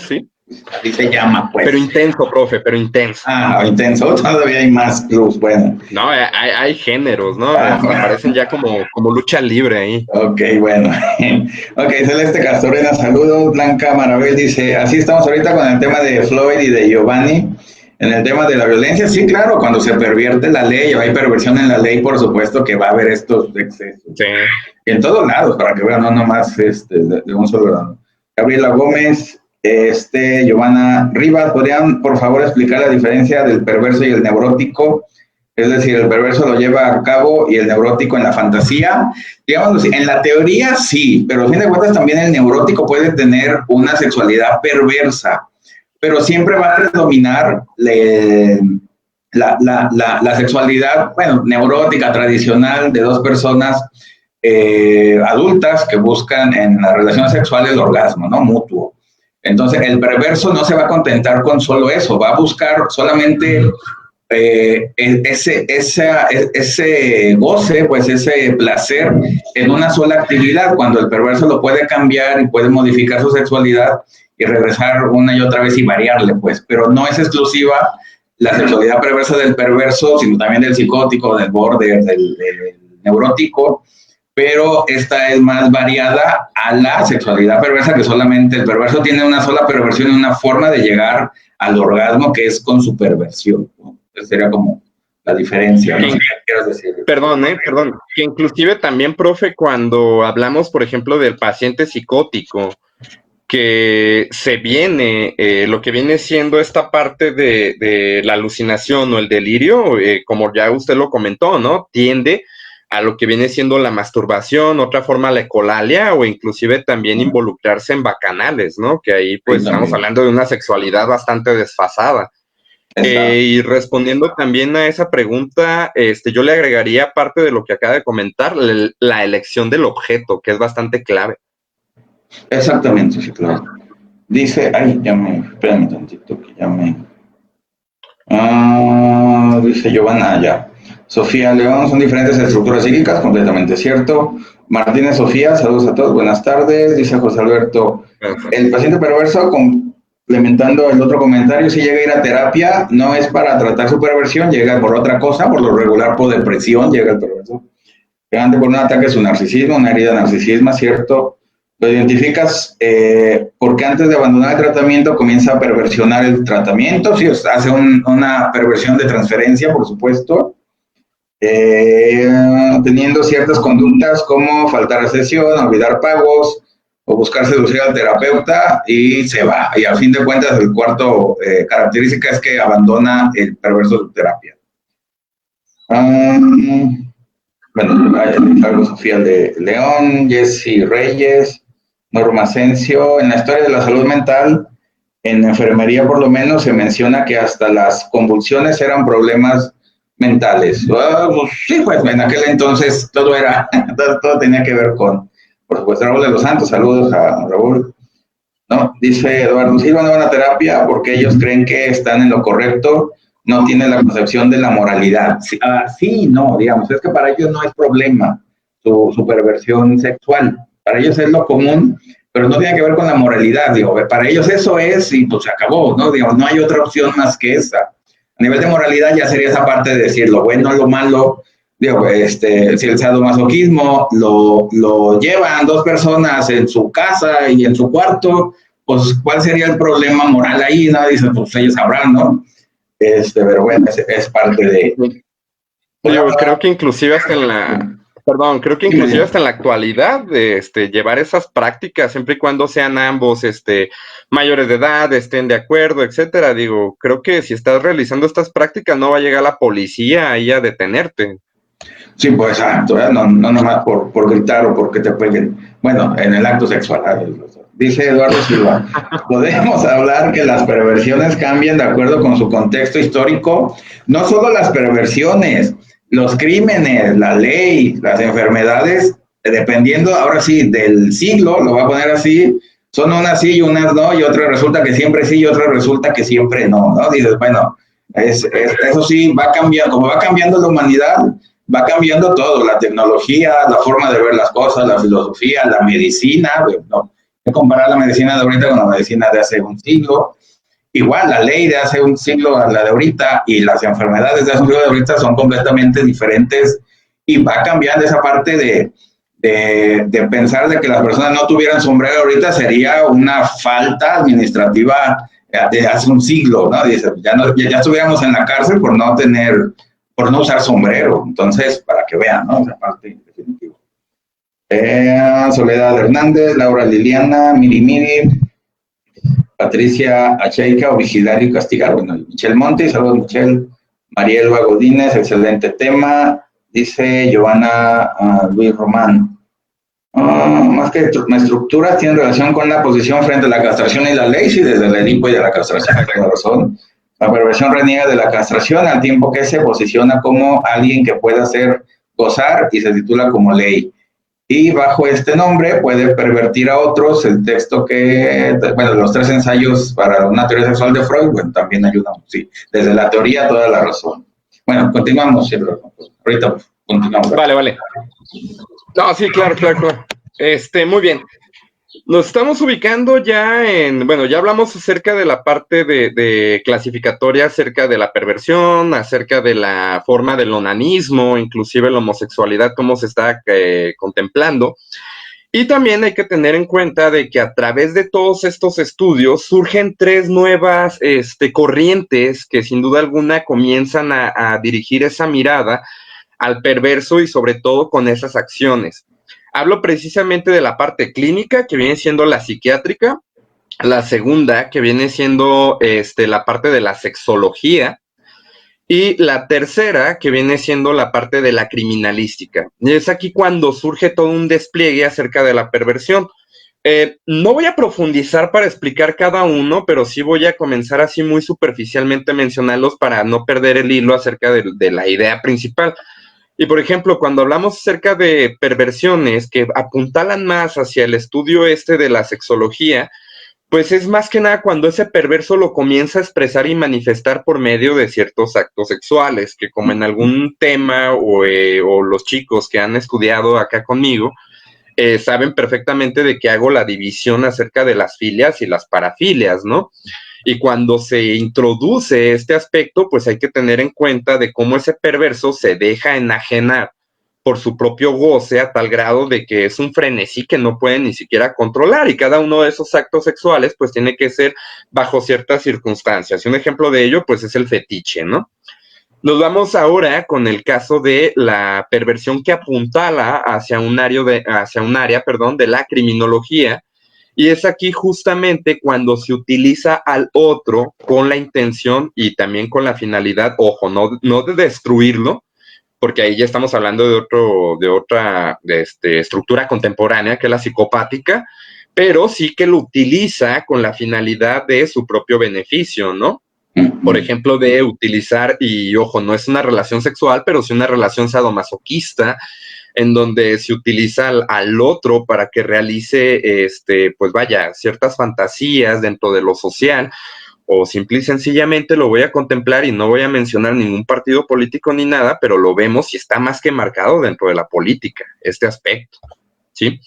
Sí. Así se llama, pues. Pero intenso, profe, pero intenso. Ah, intenso. Todavía hay más clubs, bueno. No, hay géneros, ¿no? Aparecen ya como lucha libre ahí. Ok, bueno. Ok, Celeste Castorena, saludos. Blanca Marabel dice, así estamos ahorita con el tema de Floyd y de Giovanni. En el tema de la violencia, sí, claro, cuando se pervierte la ley o hay perversión en la ley, por supuesto que va a haber estos excesos. Sí. En todos lados, para que vean, no nomás de un solo lado. Gabriela Gómez, Giovanna Rivas, ¿podrían por favor explicar la diferencia del perverso y el neurótico? Es decir, el perverso lo lleva a cabo y el neurótico en la fantasía. Digamos, en la teoría sí, pero a fin de cuentas también el neurótico puede tener una sexualidad perversa, pero siempre va a predominar la sexualidad, bueno, neurótica, tradicional de dos personas adultas que buscan en la relación sexual el orgasmo, ¿no? Mutuo. Entonces, el perverso no se va a contentar con solo eso, va a buscar solamente ese goce, pues ese placer en una sola actividad, cuando el perverso lo puede cambiar y puede modificar su sexualidad y regresar una y otra vez y variarle, pues, pero no es exclusiva la sexualidad perversa del perverso, sino también del psicótico, del border, del neurótico, pero esta es más variada a la sexualidad perversa, que solamente el perverso tiene una sola perversión y una forma de llegar al orgasmo, que es con su perversión, ¿no? Esa sería como la diferencia. No sé qué quieras decir. Perdón, que inclusive también, profe, cuando hablamos, por ejemplo, del paciente psicótico, que se viene, lo que viene siendo esta parte de la alucinación o el delirio, como ya usted lo comentó, ¿no? Tiende a lo que viene siendo la masturbación, otra forma la ecolalia, o inclusive también involucrarse en bacanales, ¿no? Que ahí pues estamos hablando de una sexualidad bastante desfasada. Y respondiendo también a esa pregunta, yo le agregaría, aparte de lo que acaba de comentar, la elección del objeto, que es bastante clave. Exactamente, sí, claro. Dice, espérame tantito, que ya me... dice Giovanna, ya. Sofía León, son diferentes estructuras psíquicas, completamente cierto. Martínez Sofía, saludos a todos, buenas tardes. Dice José Alberto, el paciente perverso, complementando el otro comentario, si llega a ir a terapia, no es para tratar su perversión, llega por otra cosa, por lo regular por depresión, llega el perverso. Llegando por un ataque a su narcisismo, una herida de narcisismo, ¿cierto? lo identificas porque antes de abandonar el tratamiento comienza a perversionar el tratamiento, sí, hace una perversión de transferencia, por supuesto, teniendo ciertas conductas como faltar a sesión, olvidar pagos o buscar seducir al terapeuta y se va. Y a fin de cuentas, el cuarto característica es que abandona el perverso su terapia. Bueno, algo Sofía de León, Jessy Reyes, Norma Asensio. En la historia de la salud mental, en enfermería por lo menos, se menciona que hasta las convulsiones eran problemas mentales. Pues, sí, pues en aquel entonces todo tenía que ver con, por supuesto, Raúl de los Santos. Saludos a Raúl. ¿No? Dice Eduardo Silva, no van a terapia porque ellos creen que están en lo correcto, no tienen la concepción de la moralidad. Sí, sí, no, digamos, es que para ellos no es problema su perversión sexual. Para ellos es lo común, pero no tiene que ver con la moralidad. Digo, para ellos eso es y pues se acabó, ¿no? Digamos, no hay otra opción más que esa. A nivel de moralidad ya sería esa parte de decir lo bueno, lo malo. Digo, si el sadomasoquismo lo llevan dos personas en su casa y en su cuarto, pues ¿cuál sería el problema moral ahí? ¿No? Dice, pues ellos sabrán, ¿no? Pero bueno, es parte de... Yo creo que inclusive hasta en la... Perdón, creo que inclusive hasta en la actualidad de llevar esas prácticas, siempre y cuando sean ambos mayores de edad, estén de acuerdo, etcétera. Digo, creo que si estás realizando estas prácticas no va a llegar la policía ahí a detenerte. Sí, pues exacto, no nomás por gritar o porque te peguen. Bueno, en el acto sexual. Dice Eduardo Silva, podemos hablar que las perversiones cambian de acuerdo con su contexto histórico. No solo las perversiones, los crímenes, la ley, las enfermedades, dependiendo ahora sí del siglo, lo voy a poner así, son unas sí y unas no, y otras resulta que siempre sí y otras resulta que siempre no, ¿no? Dices, bueno, eso sí, va cambiando, como va cambiando la humanidad, va cambiando todo, la tecnología, la forma de ver las cosas, la filosofía, la medicina, no, hay que comparar la medicina de ahorita con la medicina de hace un siglo. Igual, la ley de hace un siglo a la de ahorita y las enfermedades de hace un siglo de ahorita son completamente diferentes y va cambiando esa parte de pensar de que las personas no tuvieran sombrero ahorita sería una falta administrativa de hace un siglo, ¿no? Dice, ya estuviéramos en la cárcel por no usar sombrero. Entonces, para que vean, ¿no? Esa parte definitiva. Soledad Hernández, Laura Liliana, Miri, Patricia Acheika o Vigilar y Castigar. Bueno, Michelle Montes, saludos Michelle. Marielba Godínez, excelente tema. Dice Giovanna Luis Román. Más que estructuras tienen relación con la posición frente a la castración y la ley, sí, desde el Edipo y de la castración, tiene razón. La perversión reniega de la castración al tiempo que se posiciona como alguien que puede hacer gozar y se titula como ley. Y bajo este nombre puede pervertir a otros. El texto bueno, los 3 ensayos para una teoría sexual de Freud, bueno, también ayudan, sí. Desde la teoría, toda la razón. Bueno, continuamos. Ahorita continuamos. Vale. No, sí, claro. Muy bien. Nos estamos ubicando ya ya hablamos acerca de la parte de clasificatoria, acerca de la perversión, acerca de la forma del onanismo, inclusive la homosexualidad, cómo se está contemplando. Y también hay que tener en cuenta de que a través de todos estos estudios surgen 3 nuevas corrientes que sin duda alguna comienzan a dirigir esa mirada al perverso y sobre todo con esas acciones. Hablo precisamente de la parte clínica, que viene siendo la psiquiátrica, la segunda, que viene siendo la parte de la sexología, y la tercera, que viene siendo la parte de la criminalística. Y es aquí cuando surge todo un despliegue acerca de la perversión. No voy a profundizar para explicar cada uno, pero sí voy a comenzar así muy superficialmente a mencionarlos para no perder el hilo acerca de la idea principal. Y por ejemplo, cuando hablamos acerca de perversiones que apuntalan más hacia el estudio de la sexología, pues es más que nada cuando ese perverso lo comienza a expresar y manifestar por medio de ciertos actos sexuales, que como en algún tema o los chicos que han estudiado acá conmigo, saben perfectamente de que hago la división acerca de las filias y las parafilias, ¿no? Y cuando se introduce este aspecto, pues hay que tener en cuenta de cómo ese perverso se deja enajenar por su propio goce a tal grado de que es un frenesí que no pueden ni siquiera controlar, y cada uno de esos actos sexuales pues tiene que ser bajo ciertas circunstancias. Y un ejemplo de ello pues es el fetiche, ¿no? Nos vamos ahora con el caso de la perversión que apuntala hacia un área, perdón, de la criminología, y es aquí justamente cuando se utiliza al otro con la intención y también con la finalidad, ojo, no de destruirlo, porque ahí ya estamos hablando de otra estructura contemporánea, que es la psicopática, pero sí que lo utiliza con la finalidad de su propio beneficio, ¿no? Por ejemplo, de utilizar, y ojo, no es una relación sexual, pero sí una relación sadomasoquista, en donde se utiliza al otro para que realice, pues vaya, ciertas fantasías dentro de lo social, o simple y sencillamente lo voy a contemplar y no voy a mencionar ningún partido político ni nada, pero lo vemos y está más que marcado dentro de la política, este aspecto, ¿sí?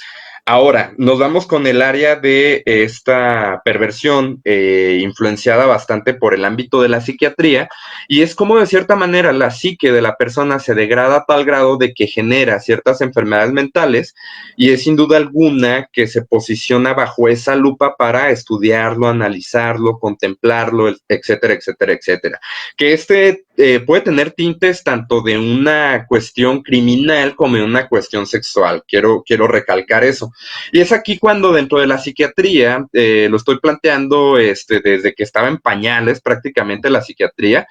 Ahora, nos vamos con el área de esta perversión influenciada bastante por el ámbito de la psiquiatría, y es como de cierta manera la psique de la persona se degrada a tal grado de que genera ciertas enfermedades mentales, y es sin duda alguna que se posiciona bajo esa lupa para estudiarlo, analizarlo, contemplarlo, etcétera, etcétera, etcétera. Que puede tener tintes tanto de una cuestión criminal como de una cuestión sexual. Quiero recalcar eso. Y es aquí cuando dentro de la psiquiatría, lo estoy planteando desde que estaba en pañales prácticamente la psiquiatría,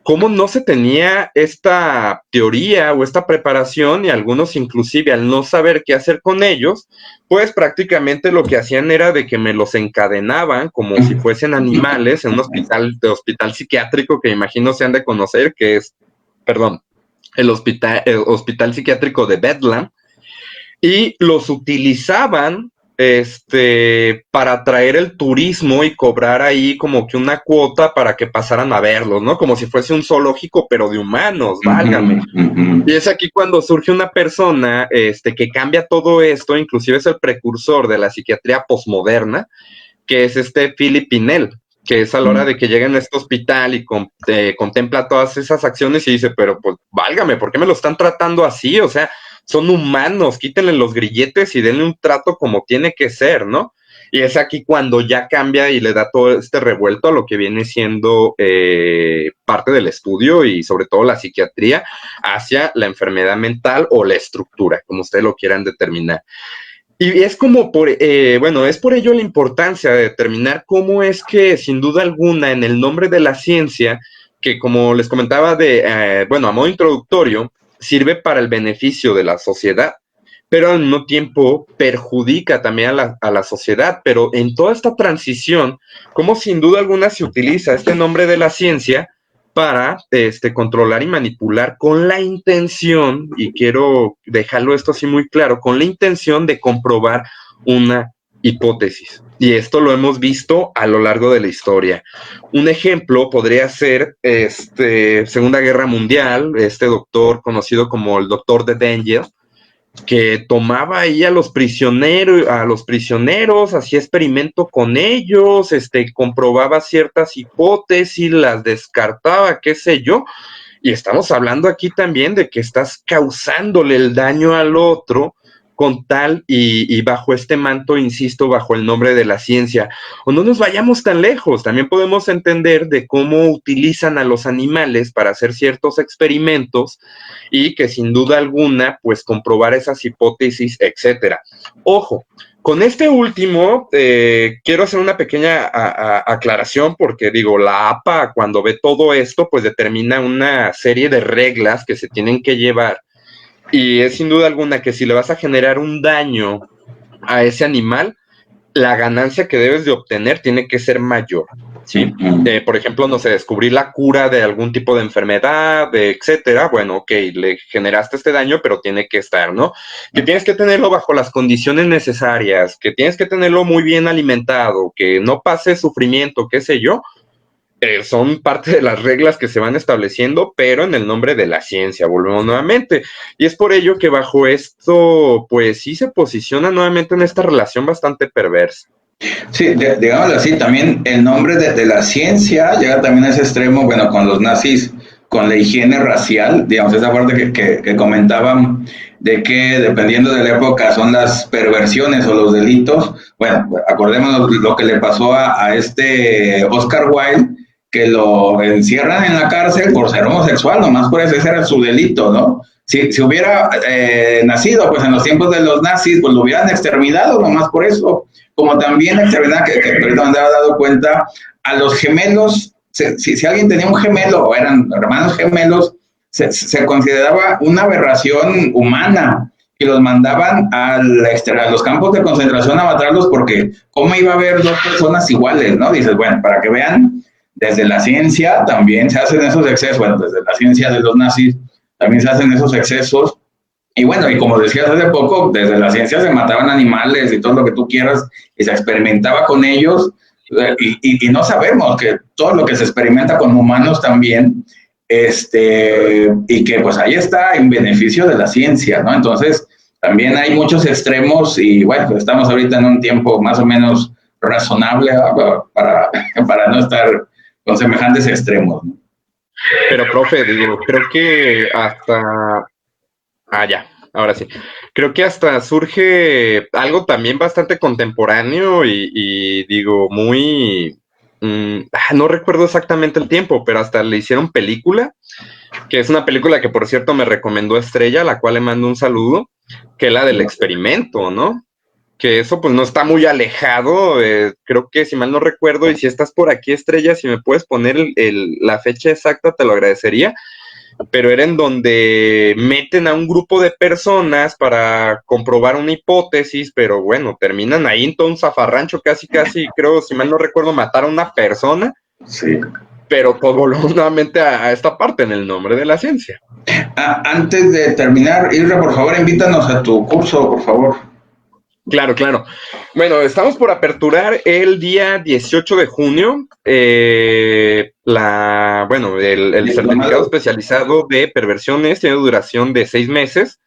cómo no se tenía esta teoría o esta preparación, y algunos inclusive al no saber qué hacer con ellos, pues prácticamente lo que hacían era de que me los encadenaban como si fuesen animales en un hospital psiquiátrico que imagino se han de conocer, que es, perdón, el hospital psiquiátrico de Bedlam, y los utilizaban para atraer el turismo y cobrar ahí como que una cuota para que pasaran a verlos, ¿no? Como si fuese un zoológico, pero de humanos, válgame. Y es aquí cuando surge una persona que cambia todo esto, inclusive es el precursor de la psiquiatría posmoderna, que es Philip Pinel, que es a la hora de que llega en este hospital y contempla todas esas acciones y dice, pero pues válgame, ¿por qué me lo están tratando así? O sea, son humanos, quítenle los grilletes y denle un trato como tiene que ser, ¿no? Y es aquí cuando ya cambia y le da todo este revuelto a lo que viene siendo parte del estudio y sobre todo la psiquiatría hacia la enfermedad mental o la estructura, como ustedes lo quieran determinar. Y es como es por ello la importancia de determinar cómo es que, sin duda alguna, en el nombre de la ciencia, que como les comentaba a modo introductorio, sirve para el beneficio de la sociedad, pero al mismo tiempo perjudica también a la sociedad. Pero en toda esta transición, cómo sin duda alguna se utiliza este nombre de la ciencia para controlar y manipular con la intención, y quiero dejarlo esto así muy claro, con la intención de comprobar una hipótesis. Y esto lo hemos visto a lo largo de la historia. Un ejemplo podría ser Segunda Guerra Mundial, este doctor conocido como el doctor de Danger, que tomaba ahí a los prisioneros, hacía experimento con ellos, comprobaba ciertas hipótesis, las descartaba, qué sé yo, y estamos hablando aquí también de que estás causándole el daño al otro con tal y bajo este manto, insisto, bajo el nombre de la ciencia. O no nos vayamos tan lejos, también podemos entender de cómo utilizan a los animales para hacer ciertos experimentos y que sin duda alguna, pues comprobar esas hipótesis, etcétera. Ojo, con este último, quiero hacer una pequeña aclaración porque digo, la APA cuando ve todo esto, pues determina una serie de reglas que se tienen que llevar, y es sin duda alguna que si le vas a generar un daño a ese animal, la ganancia que debes de obtener tiene que ser mayor, ¿sí? Por ejemplo, no sé, descubrir la cura de algún tipo de enfermedad, etcétera. Bueno, ok, le generaste este daño, pero tiene que estar, ¿no? Que tienes que tenerlo bajo las condiciones necesarias, que tienes que tenerlo muy bien alimentado, que no pase sufrimiento, qué sé yo. Son parte de las reglas que se van estableciendo, pero en el nombre de la ciencia, volvemos nuevamente. Y es por ello que bajo esto, pues sí se posiciona nuevamente en esta relación bastante perversa. Sí, digámoslo así, también el nombre de la ciencia llega también a ese extremo, bueno, con los nazis con la higiene racial, digamos, esa parte que comentaban de que dependiendo de la época son las perversiones o los delitos. Bueno, acordémonos lo que le pasó a este Oscar Wilde, que lo encierran en la cárcel por ser homosexual, nomás por eso, ese era su delito, ¿no? Si hubiera nacido pues en los tiempos de los nazis, pues lo hubieran exterminado nomás por eso, como también exterminar, que ahorita me había dado cuenta, a los gemelos, si alguien tenía un gemelo o eran hermanos gemelos, se consideraba una aberración humana y los mandaban a los campos de concentración a matarlos, porque ¿cómo iba a haber dos personas iguales, no? Dices, bueno, para que vean, desde la ciencia también se hacen esos excesos, bueno, desde la ciencia de los nazis también se hacen esos excesos, y bueno, y como decías hace poco, desde la ciencia se mataban animales y todo lo que tú quieras, y se experimentaba con ellos, y no sabemos que todo lo que se experimenta con humanos también, y que pues ahí está en beneficio de la ciencia, ¿no? Entonces, también hay muchos extremos, y bueno, estamos ahorita en un tiempo más o menos razonable, ¿no? para no estar con semejantes extremos, ¿no? Pero, profe, digo, creo que hasta... ya, ahora sí. Creo que hasta surge algo también bastante contemporáneo y digo, muy... no recuerdo exactamente el tiempo, pero hasta le hicieron película, que es una película que, por cierto, me recomendó Estrella, a la cual le mando un saludo, que es la del experimento, ¿no? Que eso pues no está muy alejado, creo que si mal no recuerdo, y si estás por aquí, Estrella, si me puedes poner la fecha exacta, te lo agradecería, pero era en donde meten a un grupo de personas para comprobar una hipótesis, pero bueno, terminan ahí en todo un zafarrancho, casi, creo, si mal no recuerdo, matar a una persona, sí. Pero todo voló nuevamente a esta parte, en el nombre de la ciencia. Antes de terminar, Isra, por favor, invítanos a tu curso, por favor. Claro. Bueno, estamos por aperturar el día 18 de junio el certificado especializado de perversiones. Tiene duración de 6 meses.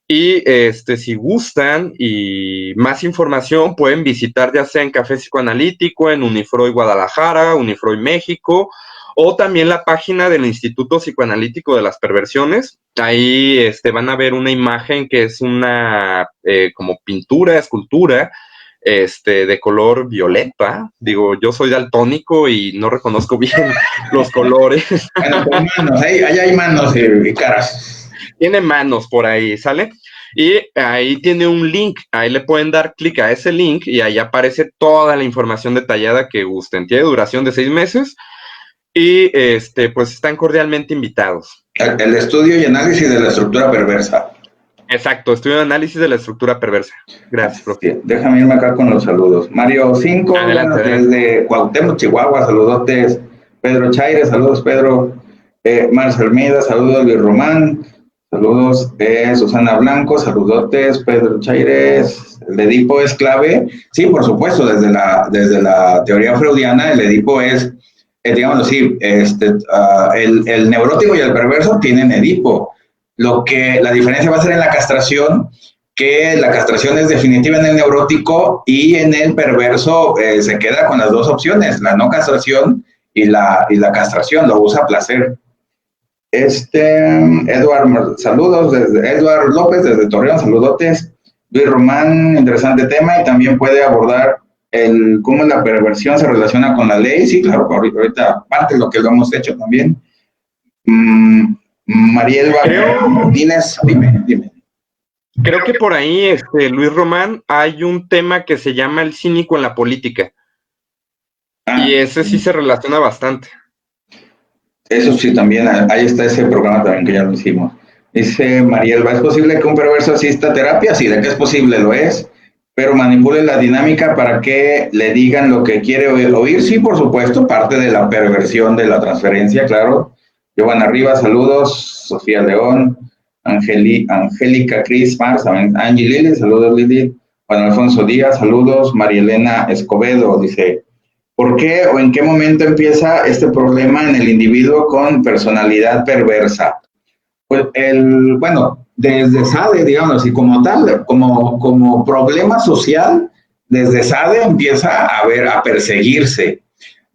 Y si gustan y más información, pueden visitar ya sea en Café Psicoanalítico, en Unifroy Guadalajara, Unifroy México, o también la página del Instituto Psicoanalítico de las Perversiones. Ahí van a ver una imagen que es una como pintura, escultura, de color violeta. Digo, yo soy daltónico y no reconozco bien los colores. Bueno, con manos, ahí hay manos y caras. Tiene manos por ahí, ¿sale? Y ahí tiene un link, ahí le pueden dar clic a ese link y ahí aparece toda la información detallada que gusten. Tiene duración de 6 meses y pues están cordialmente invitados. El estudio y análisis de la estructura perversa. Exacto, estudio de análisis de la estructura perversa. Gracias, profe. Sí, déjame irme acá con los saludos. Mario 5, desde Cuauhtémoc, Chihuahua, saludotes. Pedro Chaire, saludos, Pedro. Marcel Almeida, saludos, Luis Román. Saludos, Susana Blanco, saludotes, Pedro Chaires. ¿El Edipo es clave? Sí, por supuesto, desde la teoría freudiana, el Edipo es, digamos así, el neurótico y el perverso tienen Edipo. La diferencia va a ser en la castración, que la castración es definitiva en el neurótico y en el perverso se queda con las dos opciones, la no castración y la castración, lo usa a placer. Eduard, saludos desde Eduard López desde Torreón, saludotes. Luis Román, interesante tema, y también puede abordar cómo la perversión se relaciona con la ley. Sí, claro, ahorita aparte de lo que lo hemos hecho también. Mariel Martínez, dime. Creo que por ahí, Luis Román, hay un tema que se llama el cínico en la política. Y ese sí se relaciona bastante. Eso sí, también, ahí está ese programa también que ya lo hicimos. Dice Marielba, ¿es posible que un perverso asista a terapia? Sí, de que es posible, lo es, pero manipule la dinámica para que le digan lo que quiere oír. Sí, por supuesto, parte de la perversión de la transferencia, claro. Giovanna Rivas, saludos. Sofía León, Angélica Cris Mars, Angie Lili, saludos Lili. Juan Alfonso Díaz, saludos. María Elena Escobedo, dice, ¿por qué o en qué momento empieza este problema en el individuo con personalidad perversa? Pues desde SADE, digamos, y como tal, como problema social, desde SADE empieza a perseguirse.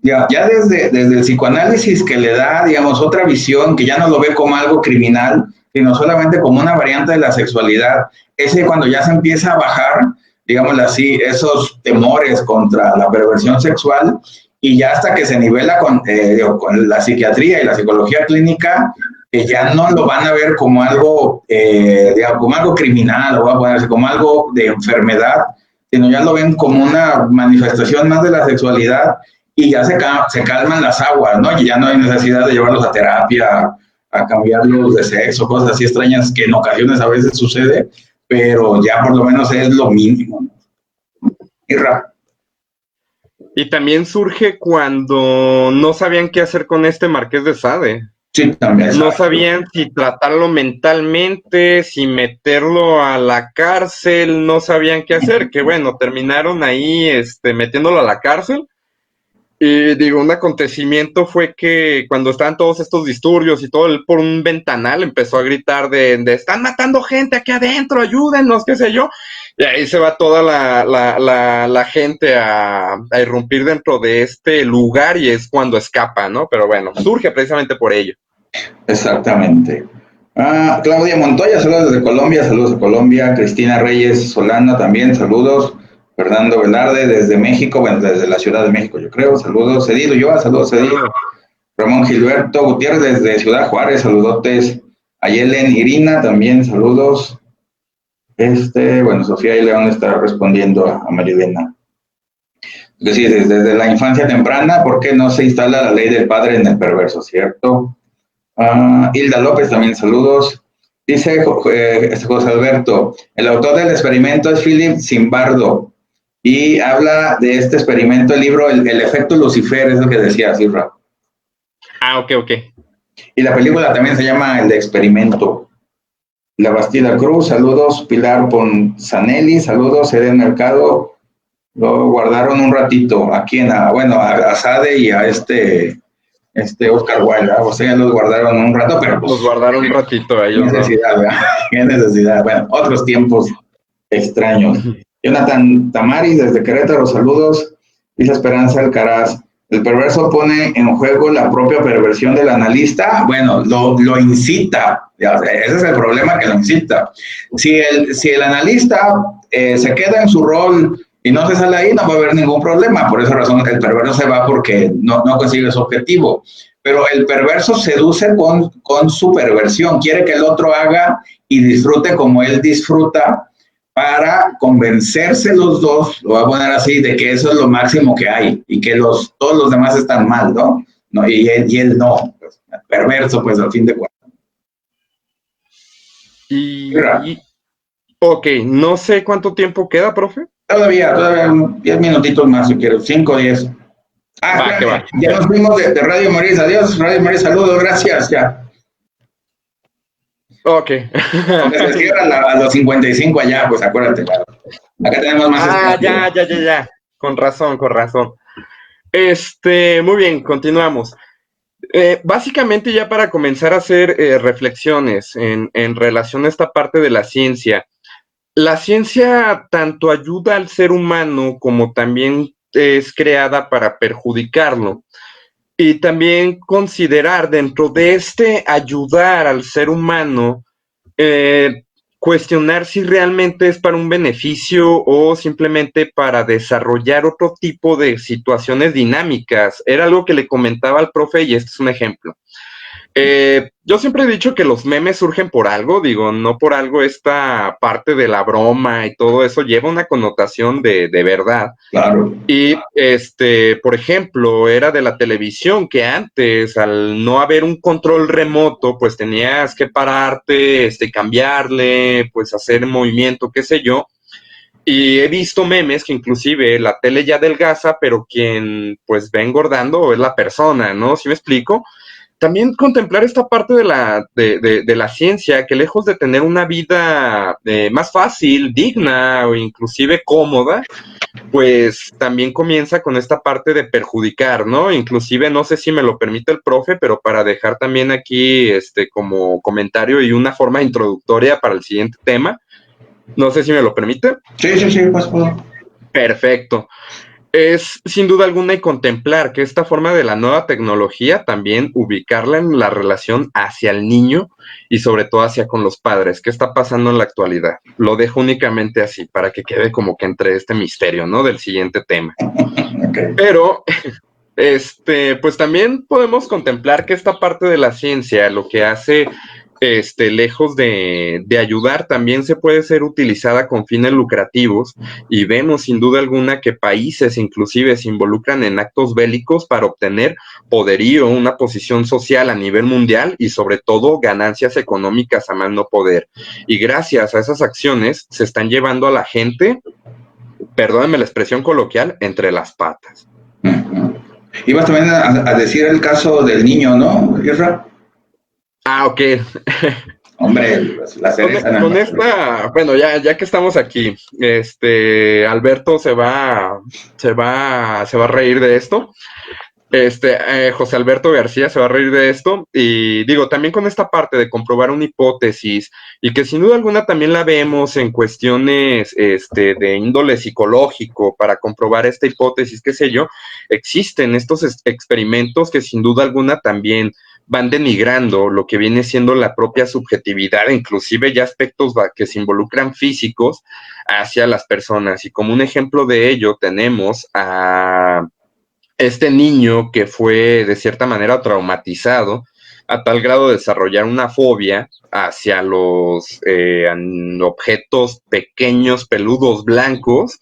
ya desde el psicoanálisis que le da, digamos, otra visión, que ya no lo ve como algo criminal, sino solamente como una variante de la sexualidad. Ese cuando ya se empieza a bajar, digámoslo así, esos temores contra la perversión sexual, y ya hasta que se nivela con la psiquiatría y la psicología clínica, que ya no lo van a ver como algo, digamos, como algo criminal, o como algo de enfermedad, sino ya lo ven como una manifestación más de la sexualidad, y ya se calman las aguas, ¿no? Y ya no hay necesidad de llevarlos a terapia, a cambiarlos de sexo, cosas así extrañas que en ocasiones a veces sucede, pero ya por lo menos es lo mínimo, ¿no? Y también surge cuando no sabían qué hacer con este Marqués de Sade. Sí, también. No sabían si tratarlo mentalmente, si meterlo a la cárcel, no sabían qué hacer, que bueno, terminaron ahí metiéndolo a la cárcel. Y digo, un acontecimiento fue que cuando estaban todos estos disturbios y todo, él por un ventanal empezó a gritar de están matando gente aquí adentro, ayúdenos, qué sé yo. Y ahí se va toda la gente a irrumpir dentro de este lugar y es cuando escapa, ¿no? Pero bueno, surge precisamente por ello. Exactamente. Claudia Montoya, saludos desde Colombia, saludos de Colombia. Cristina Reyes Solano también, saludos. Fernando Velarde desde México, bueno, desde la Ciudad de México, yo creo, saludos. Cedido Yoa, saludos, Cedido. Ramón Gilberto Gutiérrez desde Ciudad Juárez, saludotes. Ayelen Irina también, saludos. Bueno, Sofía y León está respondiendo a Marilena. Es decir, desde la infancia temprana, ¿por qué no se instala la ley del padre en el perverso, cierto? Hilda López también, saludos. Dice José Alberto, el autor del experimento es Philip Zimbardo y habla de este experimento, el libro El efecto Lucifer, es lo que decía Cifra. Ok. Y la película también se llama El experimento. La Bastida Cruz, saludos. Pilar Ponzanelli, saludos. Eden Mercado, lo guardaron un ratito. ¿A quién? A Sade y a Oscar Wilde, o sea, los guardaron un rato, pero pues, los guardaron un ratito a ellos. ¿Qué necesidad, ¿verdad? ¿Qué necesidad? Bueno, otros tiempos extraños. Jonathan Tamaris desde Querétaro, saludos. Dice Esperanza Alcaraz, el perverso pone en juego la propia perversión del analista. Bueno, lo incita. Ese es el problema, que lo incita. Si el analista se queda en su rol y no se sale ahí, no va a haber ningún problema. Por esa razón el perverso se va, porque no consigue su objetivo. Pero el perverso seduce con su perversión. Quiere que el otro haga y disfrute como él disfruta, para convencerse los dos, lo voy a poner así, de que eso es lo máximo que hay y que todos los demás están mal, ¿no? Y él no. Pues, perverso, pues, al fin de cuentas. Ok, no sé cuánto tiempo queda, profe. Todavía 10 minutitos más, si quiero, 5 o 10. Va. Ya nos fuimos de Radio Moris. Adiós, Radio Moris, saludos, gracias, ya. Ok. Porque se cierra a los 55 allá, pues acuérdate, claro. Acá tenemos más. Ya. Con razón. Muy bien, continuamos. Básicamente, ya para comenzar a hacer reflexiones en relación a esta parte de la ciencia tanto ayuda al ser humano como también es creada para perjudicarlo. Y también considerar dentro de ayudar al ser humano, cuestionar si realmente es para un beneficio o simplemente para desarrollar otro tipo de situaciones dinámicas. Era algo que le comentaba al profe y este es un ejemplo. Yo siempre he dicho que los memes surgen por algo, digo, no por algo esta parte de la broma y todo eso lleva una connotación de verdad. Claro. Y, por ejemplo, era de la televisión que antes, al no haber un control remoto, pues tenías que pararte, cambiarle, pues hacer movimiento, qué sé yo. Y he visto memes que inclusive la tele ya adelgaza, pero quien pues va engordando es la persona, ¿no? ¿Sí me explico? También contemplar esta parte de la ciencia, que lejos de tener una vida más fácil, digna o inclusive cómoda, pues también comienza con esta parte de perjudicar, ¿no? Inclusive, no sé si me lo permite el profe, pero para dejar también aquí como comentario y una forma introductoria para el siguiente tema, no sé si me lo permite. Sí, pues puedo. Perfecto. es sin duda alguna y contemplar que esta forma de la nueva tecnología también ubicarla en la relación hacia el niño y sobre todo hacia con los padres. ¿Qué está pasando en la actualidad? Lo dejo únicamente así para que quede como que entre este misterio, ¿no? Del siguiente tema. Okay. Pero pues también podemos contemplar que esta parte de la ciencia lo que hace, lejos de ayudar, también se puede ser utilizada con fines lucrativos y vemos sin duda alguna que países inclusive se involucran en actos bélicos para obtener poderío, una posición social a nivel mundial y sobre todo ganancias económicas a más no poder. Y gracias a esas acciones se están llevando a la gente, perdónenme la expresión coloquial, entre las patas. Uh-huh. Ibas también a decir el caso del niño, ¿no, Isra? Ah, ok. Hombre, la cereza. Con esta, bueno, ya que estamos aquí, Alberto se va a reír de esto. José Alberto García se va a reír de esto. Y digo, también con esta parte de comprobar una hipótesis, y que sin duda alguna también la vemos en cuestiones de índole psicológico, para comprobar esta hipótesis, qué sé yo, existen estos experimentos que sin duda alguna también van denigrando lo que viene siendo la propia subjetividad, inclusive ya aspectos que se involucran físicos hacia las personas. Y como un ejemplo de ello tenemos a este niño que fue de cierta manera traumatizado a tal grado de desarrollar una fobia hacia los objetos pequeños, peludos, blancos,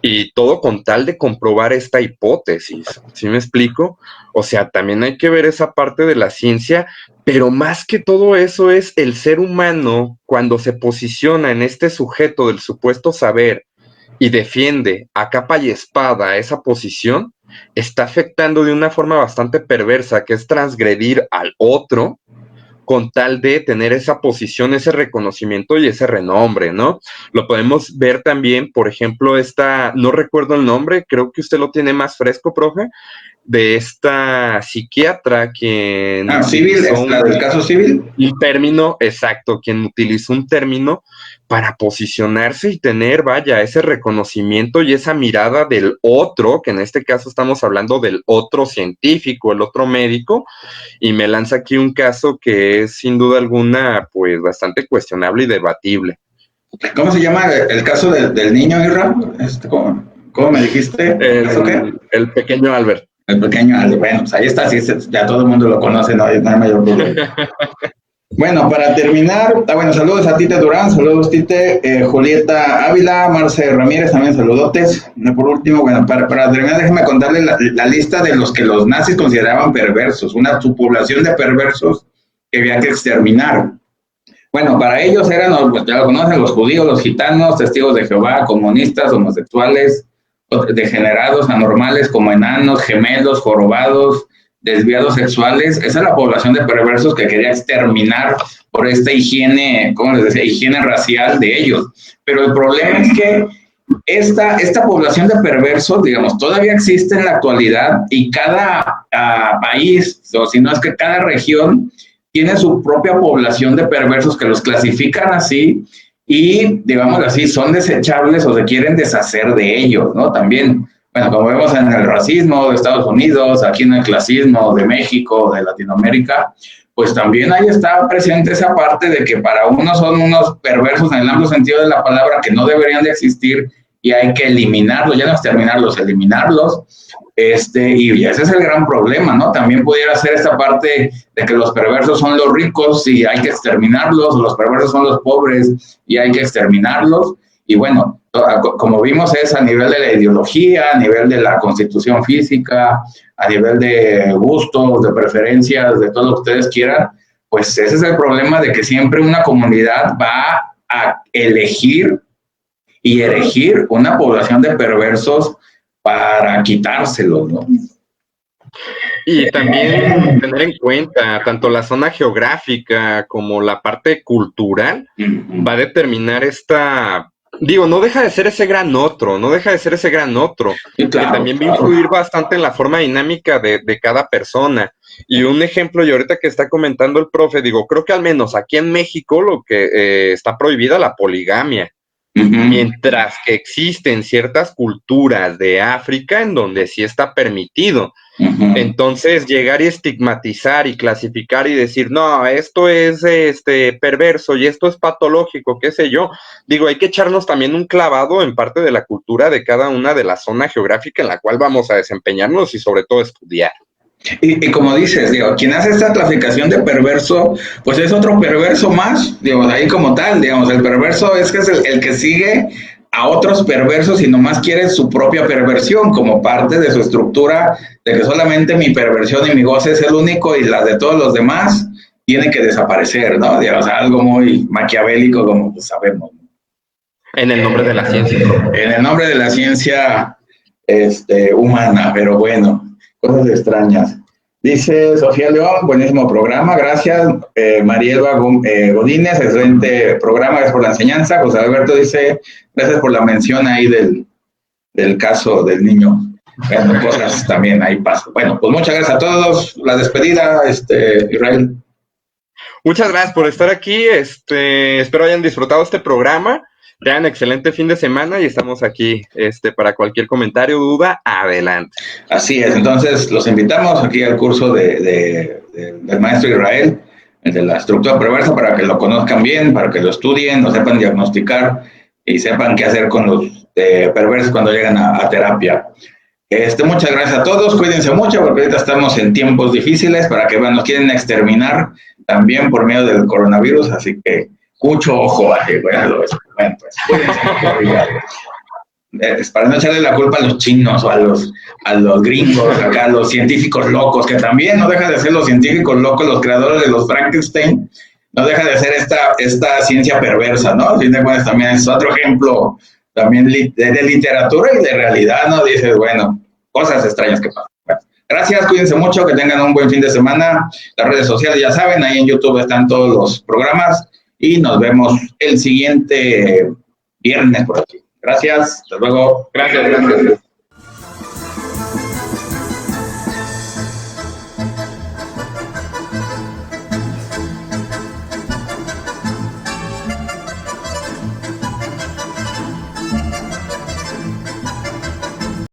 y todo con tal de comprobar esta hipótesis. ¿Sí me explico? O sea, también hay que ver esa parte de la ciencia, pero más que todo eso es el ser humano cuando se posiciona en este sujeto del supuesto saber y defiende a capa y espada esa posición, está afectando de una forma bastante perversa, que es transgredir al otro con tal de tener esa posición, ese reconocimiento y ese renombre, ¿no? Lo podemos ver también, por ejemplo, no recuerdo el nombre, creo que usted lo tiene más fresco, profe, de esta psiquiatra quien Civil, es la del caso Civil. Un término exacto, quien utilizó un término para posicionarse y tener, vaya, ese reconocimiento y esa mirada del otro, que en este caso estamos hablando del otro científico, el otro médico, y me lanza aquí un caso que es sin duda alguna, pues, bastante cuestionable y debatible. ¿Cómo se llama el caso del niño, Irra? ¿Cómo me dijiste? El pequeño Albert. El pequeño Albert. Bueno, pues ahí está, sí, ya todo el mundo lo conoce, no hay mayor problema. Bueno, para terminar, bueno, saludos a Tite Durán, saludos Tite, Julieta Ávila, Marce Ramírez, también saludotes. Por último, bueno, para terminar, déjeme contarle la lista de los que los nazis consideraban perversos, una subpoblación de perversos que había que exterminar. Bueno, para ellos eran, ya lo conocen, los judíos, los gitanos, testigos de Jehová, comunistas, homosexuales, degenerados, anormales, como enanos, gemelos, jorobados, desviados sexuales. Esa es la población de perversos que quería exterminar por esta higiene, ¿cómo les decía? Higiene racial de ellos. Pero el problema es que esta población de perversos, digamos, todavía existe en la actualidad, y cada país, o si no es que cada región, tiene su propia población de perversos que los clasifican así y, digamos así, son desechables o se quieren deshacer de ellos, ¿no? También, bueno, como vemos en el racismo de Estados Unidos, aquí en el clasismo de México, de Latinoamérica, pues también ahí está presente esa parte de que para unos son unos perversos en el amplio sentido de la palabra, que no deberían de existir y hay que eliminarlos, ya no exterminarlos, eliminarlos. Y ese es el gran problema, ¿no? También pudiera ser esta parte de que los perversos son los ricos y hay que exterminarlos, los perversos son los pobres y hay que exterminarlos. Y bueno, como vimos, es a nivel de la ideología, a nivel de la constitución física, a nivel de gustos, de preferencias, de todo lo que ustedes quieran. Pues ese es el problema, de que siempre una comunidad va a elegir y erigir una población de perversos para quitárselos, ¿no? Y también tener en cuenta tanto la zona geográfica como la parte cultural va a determinar no deja de ser ese gran otro, sí, claro, que también va a influir bastante en la forma dinámica de cada persona. Y un ejemplo, y ahorita que está comentando el profe, creo que al menos aquí en México lo que está prohibida la poligamia. Mientras que existen ciertas culturas de África en donde sí está permitido. Entonces, llegar y estigmatizar y clasificar y decir, no, esto es perverso y esto es patológico, qué sé yo. Digo, hay que echarnos también un clavado en parte de la cultura de cada una de la zona geográfica en la cual vamos a desempeñarnos y sobre todo estudiar. Y como dices, digo, quien hace esta clasificación de perverso, pues es otro perverso más, digo, ahí como tal, digamos, el perverso es que es el que sigue a otros perversos y nomás quiere su propia perversión como parte de su estructura, de que solamente mi perversión y mi goce es el único y las de todos los demás tienen que desaparecer, ¿no? Digamos, algo muy maquiavélico como pues sabemos. En el nombre de la ciencia. En el nombre de la ciencia humana, pero bueno. Cosas extrañas. Dice Sofía León, buenísimo programa, gracias. Marielba Godínez, excelente programa, gracias por la enseñanza. José Alberto dice, gracias por la mención ahí del caso del niño. Bueno, cosas también ahí pasan. Bueno, pues muchas gracias a todos. La despedida, Israel. Muchas gracias por estar aquí. Espero hayan disfrutado este programa. Tengan excelente fin de semana y estamos aquí para cualquier comentario o duda, adelante. Así es, entonces los invitamos aquí al curso del maestro Israel, el de la estructura perversa, para que lo conozcan bien, para que lo estudien, lo sepan diagnosticar y sepan qué hacer con los perversos cuando llegan a terapia. Muchas gracias a todos, cuídense mucho porque ahorita estamos en tiempos difíciles para que nos quieren exterminar también por medio del coronavirus, así que mucho ojo ahí, bueno, pues cuídense mucho, para no echarle la culpa a los chinos o a los gringos, acá a los científicos locos, que también no dejan de ser los científicos locos, los creadores de los Frankenstein, no deja de ser esta ciencia perversa, ¿no? Al fin de cuentas también es otro ejemplo también de literatura y de realidad, ¿no? Dices, bueno, cosas extrañas que pasan. Bueno, gracias, cuídense mucho, que tengan un buen fin de semana. Las redes sociales ya saben, ahí en YouTube están todos los programas y nos vemos el siguiente viernes por aquí. Gracias, hasta luego. Gracias.